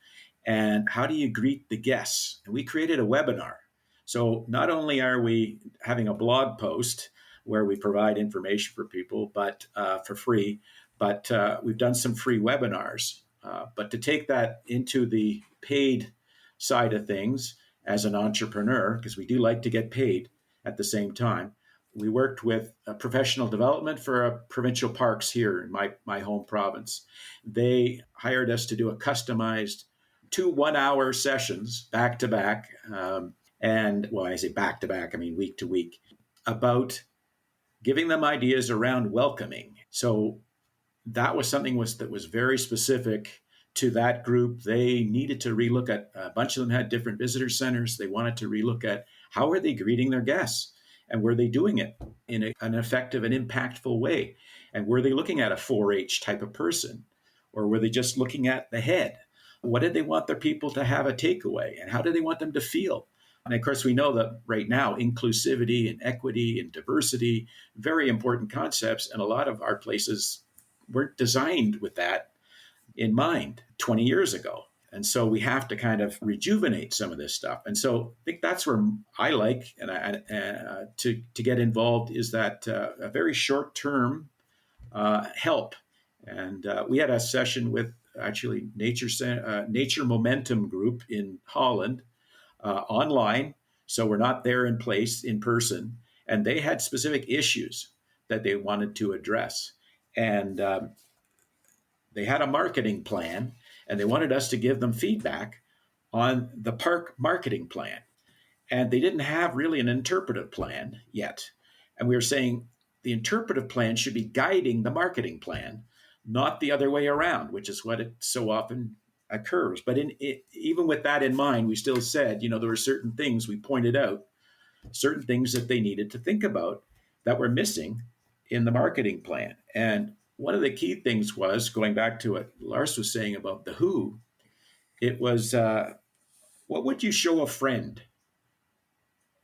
Speaker 2: And how do you greet the guests? And we created a webinar. So not only are we having a blog post where we provide information for people, but for free, but we've done some free webinars. But to take that into the paid side of things as an entrepreneur, because we do like to get paid at the same time, we worked with professional development for provincial parks here in my home province. They hired us to do a customized 2 1-hour sessions back to back. And I say back to back, I mean week to week, about giving them ideas around welcoming. So that was something that was very specific to that group. They needed to relook at, a bunch of them had different visitor centers. They wanted to relook at how are they greeting their guests, and were they doing it in an effective and impactful way? And were they looking at a 4-H type of person, or were they just looking at the head? What did they want their people to have a takeaway, and how did they want them to feel? And of course, we know that right now, inclusivity and equity and diversity, very important concepts. And a lot of our places weren't designed with that in mind 20 years ago. And so we have to kind of rejuvenate some of this stuff. And so I think that's where I like to get involved, is that a very short-term help. And we had a session with actually Nature Momentum Group in Holland, online, so we're not there in person, and they had specific issues that they wanted to address, and they had a marketing plan, and they wanted us to give them feedback on the park marketing plan, and they didn't have really an interpretive plan yet, and we were saying the interpretive plan should be guiding the marketing plan, not the other way around, which is what it so often occurs. But even with that in mind, we still said, there were certain things we pointed out, certain things that they needed to think about that were missing in the marketing plan. And one of the key things was, going back to what Lars was saying about the who, it was, what would you show a friend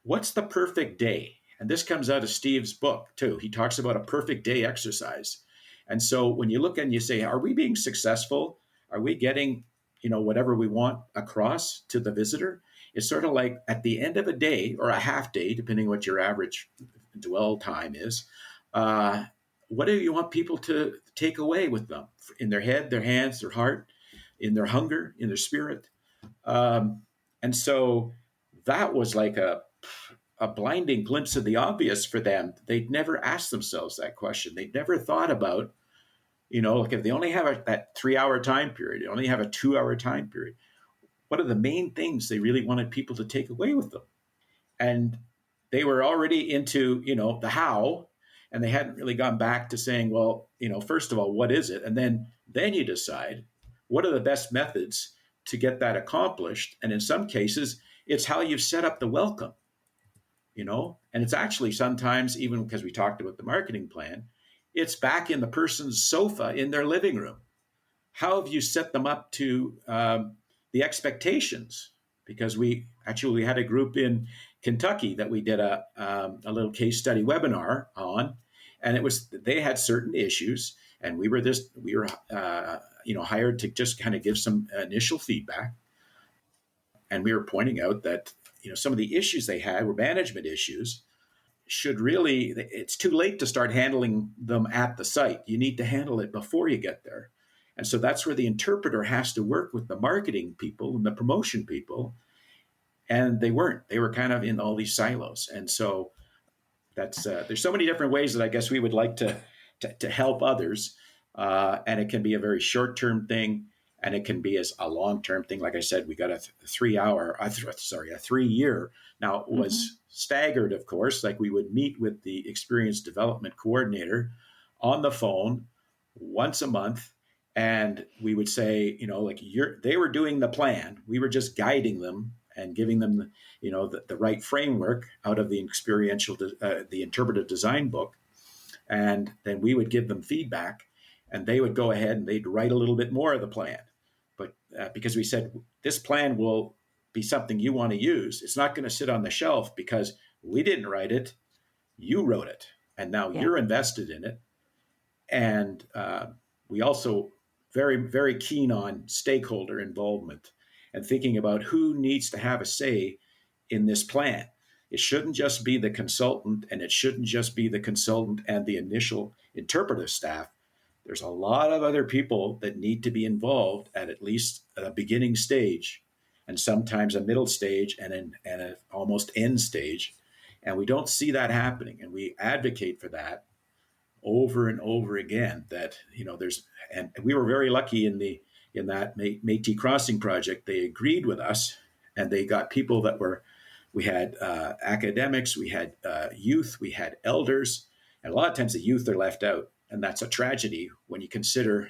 Speaker 2: what's the perfect day? And this comes out of Steve's book too. He talks about a perfect day exercise. And so when you look and you say, are we being successful? Are we getting, whatever we want across to the visitor? It's sort of like at the end of a day or a half day, depending what your average dwell time is, what do you want people to take away with them in their head, their hands, their heart, in their hunger, in their spirit? And so that was like a blinding glimpse of the obvious for them. They'd never asked themselves that question. They'd never thought about, like if they only have that 3-hour time period, they only have a 2-hour time period, what are the main things they really wanted people to take away with them? And they were already into, the how, and they hadn't really gone back to saying, well, first of all, what is it? And then you decide what are the best methods to get that accomplished. And in some cases, it's how you've set up the welcome, and it's actually sometimes, even because we talked about the marketing plan, it's back in the person's sofa in their living room. How have you set them up to the expectations? Because we had a group in Kentucky that we did a little case study webinar on, and they had certain issues, and we were hired to just kind of give some initial feedback, and we were pointing out that some of the issues they had were management issues. It's too late to start handling them at the site. You need to handle it before you get there. And so that's where the interpreter has to work with the marketing people and the promotion people. And they weren't. They were kind of in all these silos. And so there's so many different ways that I guess we would like to help others. And it can be a very short-term thing, and it can be as a long-term thing. Like I said, we got a 3-year. Now it was staggered, of course. Like we would meet with the experience development coordinator on the phone once a month. And we would say, they were doing the plan. We were just guiding them and giving them, the right framework out of the the interpretive design book. And then we would give them feedback, and they would go ahead and they'd write a little bit more of the plan. But because we said, this plan will be something you want to use. It's not going to sit on the shelf because we didn't write it. You wrote it. And now you're invested in it. And we also very, very keen on stakeholder involvement and thinking about who needs to have a say in this plan. It shouldn't just be the consultant, and it shouldn't just be the consultant and the initial interpretive staff. There's a lot of other people that need to be involved at least a beginning stage, and sometimes a middle stage and an almost end stage. And we don't see that happening. And we advocate for that over and over again, that, and we were very lucky in that Métis Crossing project. They agreed with us, and they got people we had academics, we had youth, we had elders, and a lot of times the youth are left out. And that's a tragedy when you consider,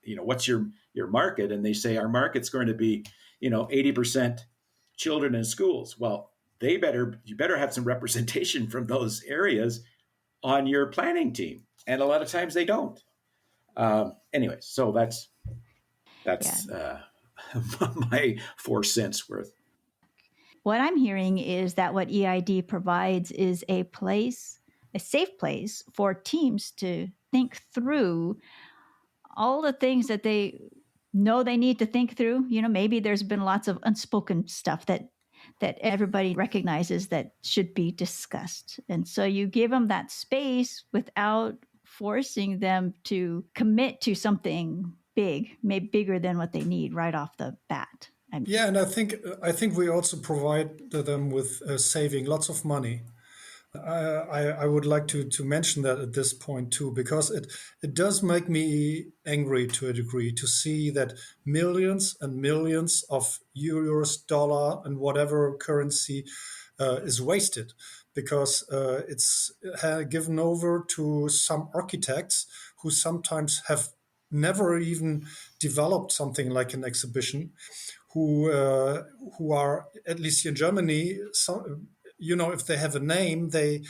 Speaker 2: what's your market? And they say our market's going to be, 80% children in schools. Well, you better have some representation from those areas on your planning team. And a lot of times they don't. Anyway, so that's my 4 cents worth.
Speaker 1: What I'm hearing is that what EID provides is a safe place for teams to think through all the things that they know they need to think through. Maybe there's been lots of unspoken stuff that everybody recognizes that should be discussed. And so you give them that space without forcing them to commit to something big, maybe bigger than what they need right off the bat.
Speaker 3: And I think we also provide them with saving lots of money. I would like to mention that at this point too, because it does make me angry to a degree to see that millions and millions of euros, dollar, and whatever currency is wasted, because it's given over to some architects who sometimes have never even developed something like an exhibition, who are, at least in Germany, if they have a name, they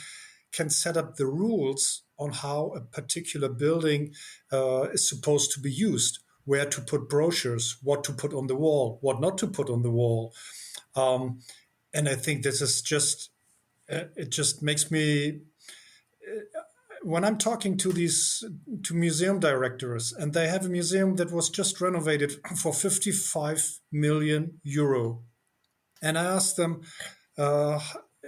Speaker 3: can set up the rules on how a particular building is supposed to be used, where to put brochures, what to put on the wall, what not to put on the wall. And I think this is just it just makes me, when I'm talking to museum directors, and they have a museum that was just renovated for 55 million euro, and I ask them uh,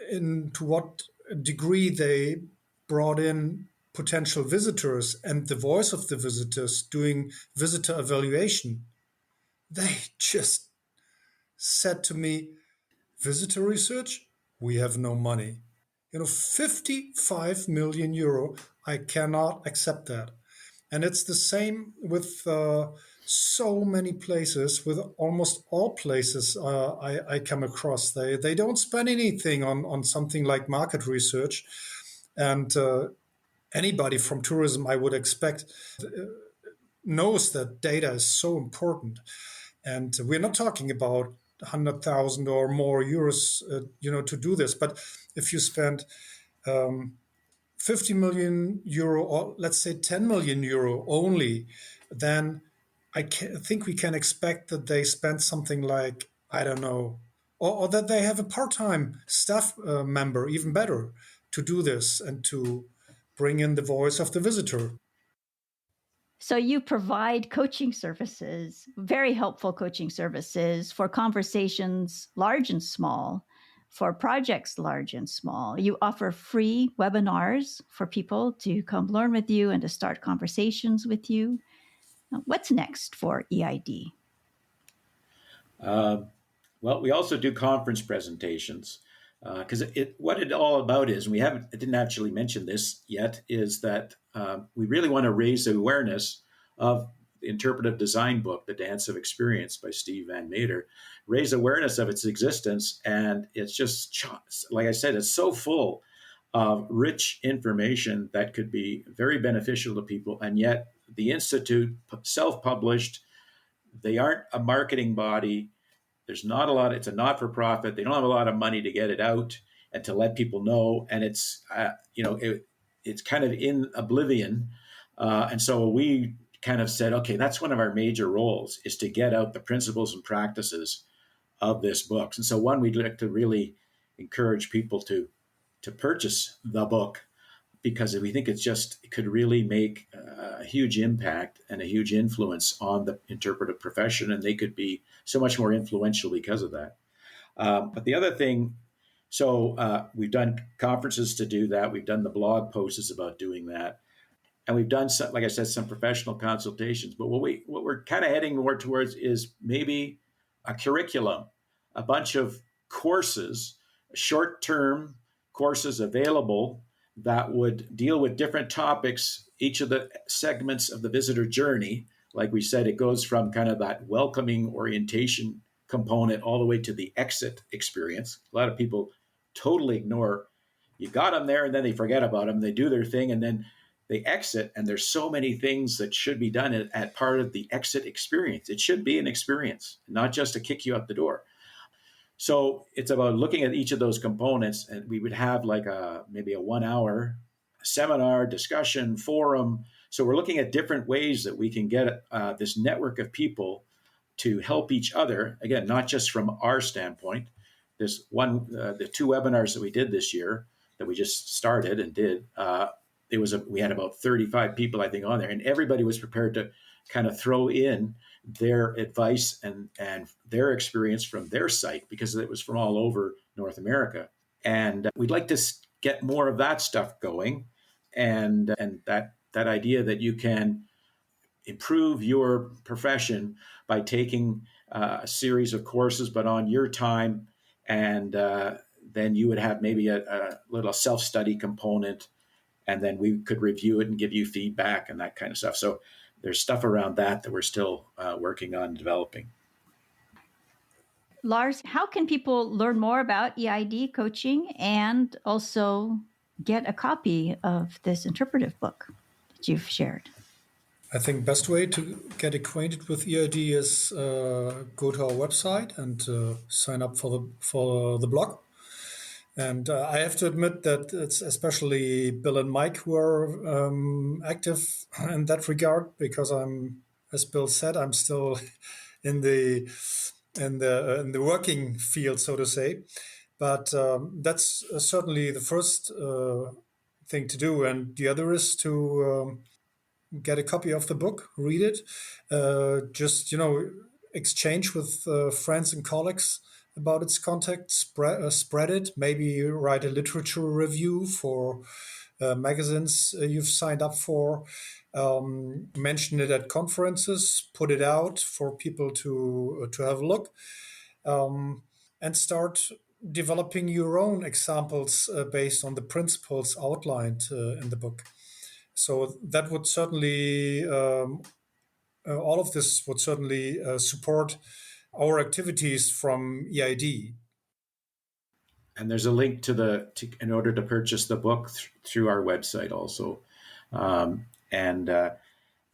Speaker 3: to what degree they brought in potential visitors and the voice of the visitors doing visitor evaluation, they just said to me, visitor research, we have no money. 55 million euro, I cannot accept that. And it's the same with so many places, with almost all places I come across. They don't spend anything on something like market research. And anybody from tourism, I would expect, knows that data is so important. And we're not talking about 100,000 or more euros, to do this. But if you spend 50 million euro, or let's say 10 million euro only, then think we can expect that they spend something like, I don't know, or that they have a part-time staff member, even better, to do this and to bring in the voice of the visitor.
Speaker 1: So you provide coaching services, very helpful coaching services for conversations large and small, for projects large and small. You offer free webinars for people to come learn with you and to start conversations with you. What's next for EID?
Speaker 2: Well, we also do conference presentations because what it all about is, and I didn't actually mention this yet, is that we really want to raise the awareness of the interpretive design book, The Dance of Experience by Steve Van Meter, raise awareness of its existence. And it's just, like I said, it's so full of rich information that could be very beneficial to people. And yet the Institute, self-published, they aren't a marketing body. There's not a lot. It's a not-for-profit. They don't have a lot of money to get it out and to let people know. And it's it's kind of in oblivion. And so we kind of said, okay, that's one of our major roles, is to get out the principles and practices of this book. And so we'd like to really encourage people to purchase the book, because we think it could really make a huge impact and a huge influence on the interpretive profession, and they could be so much more influential because of that. But the other thing, we've done conferences to do that. We've done the blog posts about doing that. And we've done, like I said, some professional consultations. But what we're kind of heading more towards is maybe a curriculum, a bunch of courses, short-term courses available that would deal with different topics, each of the segments of the visitor journey. Like we said, it goes from kind of that welcoming orientation component all the way to the exit experience. A lot of people totally ignore, you got them there and then they forget about them. They do their thing and then they exit, and there's so many things that should be done at part of the exit experience. It should be an experience, not just to kick you out the door. So it's about looking at each of those components, and we would have like maybe a 1 hour seminar, discussion, forum. So we're looking at different ways that we can get this network of people to help each other. Again, not just from our standpoint. This one, the 2 webinars that we did this year that we just started and did, we had about 35 people, I think, on there, and everybody was prepared to kind of throw in their advice and their experience from their site, because it was from all over North America. And we'd like to get more of that stuff going, and that idea that you can improve your profession by taking a series of courses, but on your time, and then you would have maybe a little self-study component, and then we could review it and give you feedback and that kind of stuff. So there's stuff around that we're still working on developing.
Speaker 1: Lars, how can people learn more about EID coaching and also get a copy of this interpretive book that you've shared?
Speaker 3: I think best way to get acquainted with EID is go to our website and sign up for the blog. And I have to admit that it's especially Bill and Mike who are active in that regard, because as Bill said, I'm still in the working field, so to say. But that's certainly the first thing to do. And the other is to get a copy of the book, read it, just, exchange with friends and colleagues about its content, spread it, maybe write a literature review for magazines you've signed up for, mention it at conferences, put it out for people to have a look, and start developing your own examples based on the principles outlined in the book. So that would certainly, all of this would certainly support our activities from EID.
Speaker 2: And there's a link in order to purchase the book through our website also.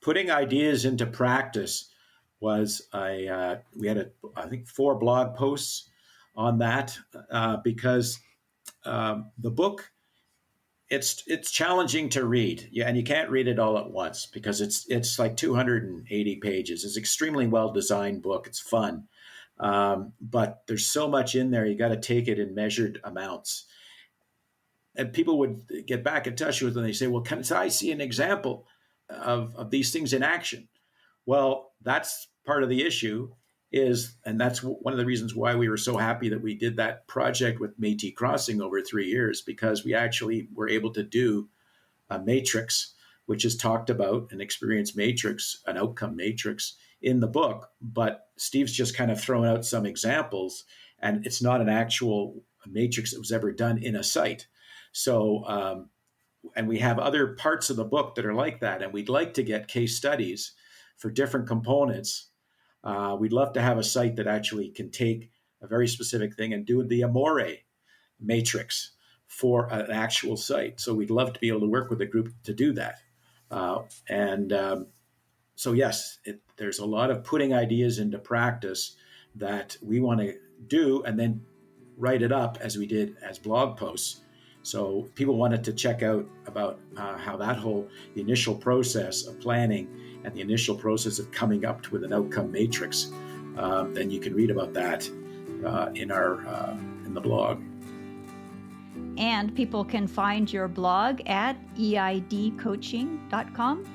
Speaker 2: Putting ideas into practice was we had I think 4 blog posts on that because the book, it's challenging to read, and you can't read it all at once because it's like 280 pages. It's an extremely well designed book. It's fun, but there's so much in there. You got to take it in measured amounts. And people would get back in touch with, and they say, "Well, can I see an example of these things in action?" Well, that's part of the issue. And that's one of the reasons why we were so happy that we did that project with Métis Crossing over 3 years, because we actually were able to do a matrix, which is talked about, an experience matrix, an outcome matrix in the book. But Steve's just kind of thrown out some examples, and it's not an actual matrix that was ever done in a site. So, and we have other parts of the book that are like that, and we'd like to get case studies for different components. We'd love to have a site that actually can take a very specific thing and do the Amore matrix for an actual site. So we'd love to be able to work with a group to do that. So yes, there's a lot of putting ideas into practice that we want to do and then write it up as we did as blog posts. So people wanted to check out about how the initial process of planning and the initial process of coming up with an outcome matrix, then you can read about that in the blog.
Speaker 1: And people can find your blog at eidcoaching.com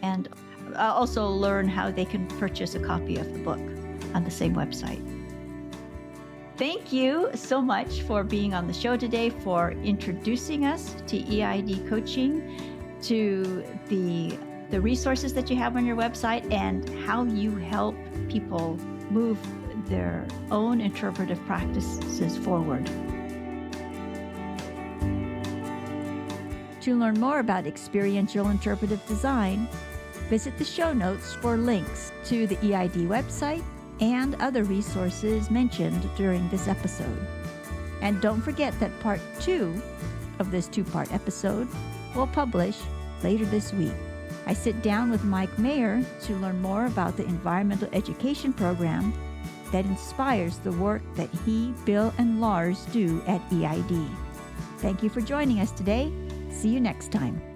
Speaker 1: and also learn how they can purchase a copy of the book on the same website. Thank you so much for being on the show today, for introducing us to EID Coaching, to the resources that you have on your website, and how you help people move their own interpretive practices forward. To learn more about Experiential Interpretive Design, visit the show notes for links to the EID website and other resources mentioned during this episode. And don't forget that part 2 of this 2-part episode will publish later this week. I sit down with Mike Mayer to learn more about the environmental education program that inspires the work that he, Bill, and Lars do at EID. Thank you for joining us today. See you next time.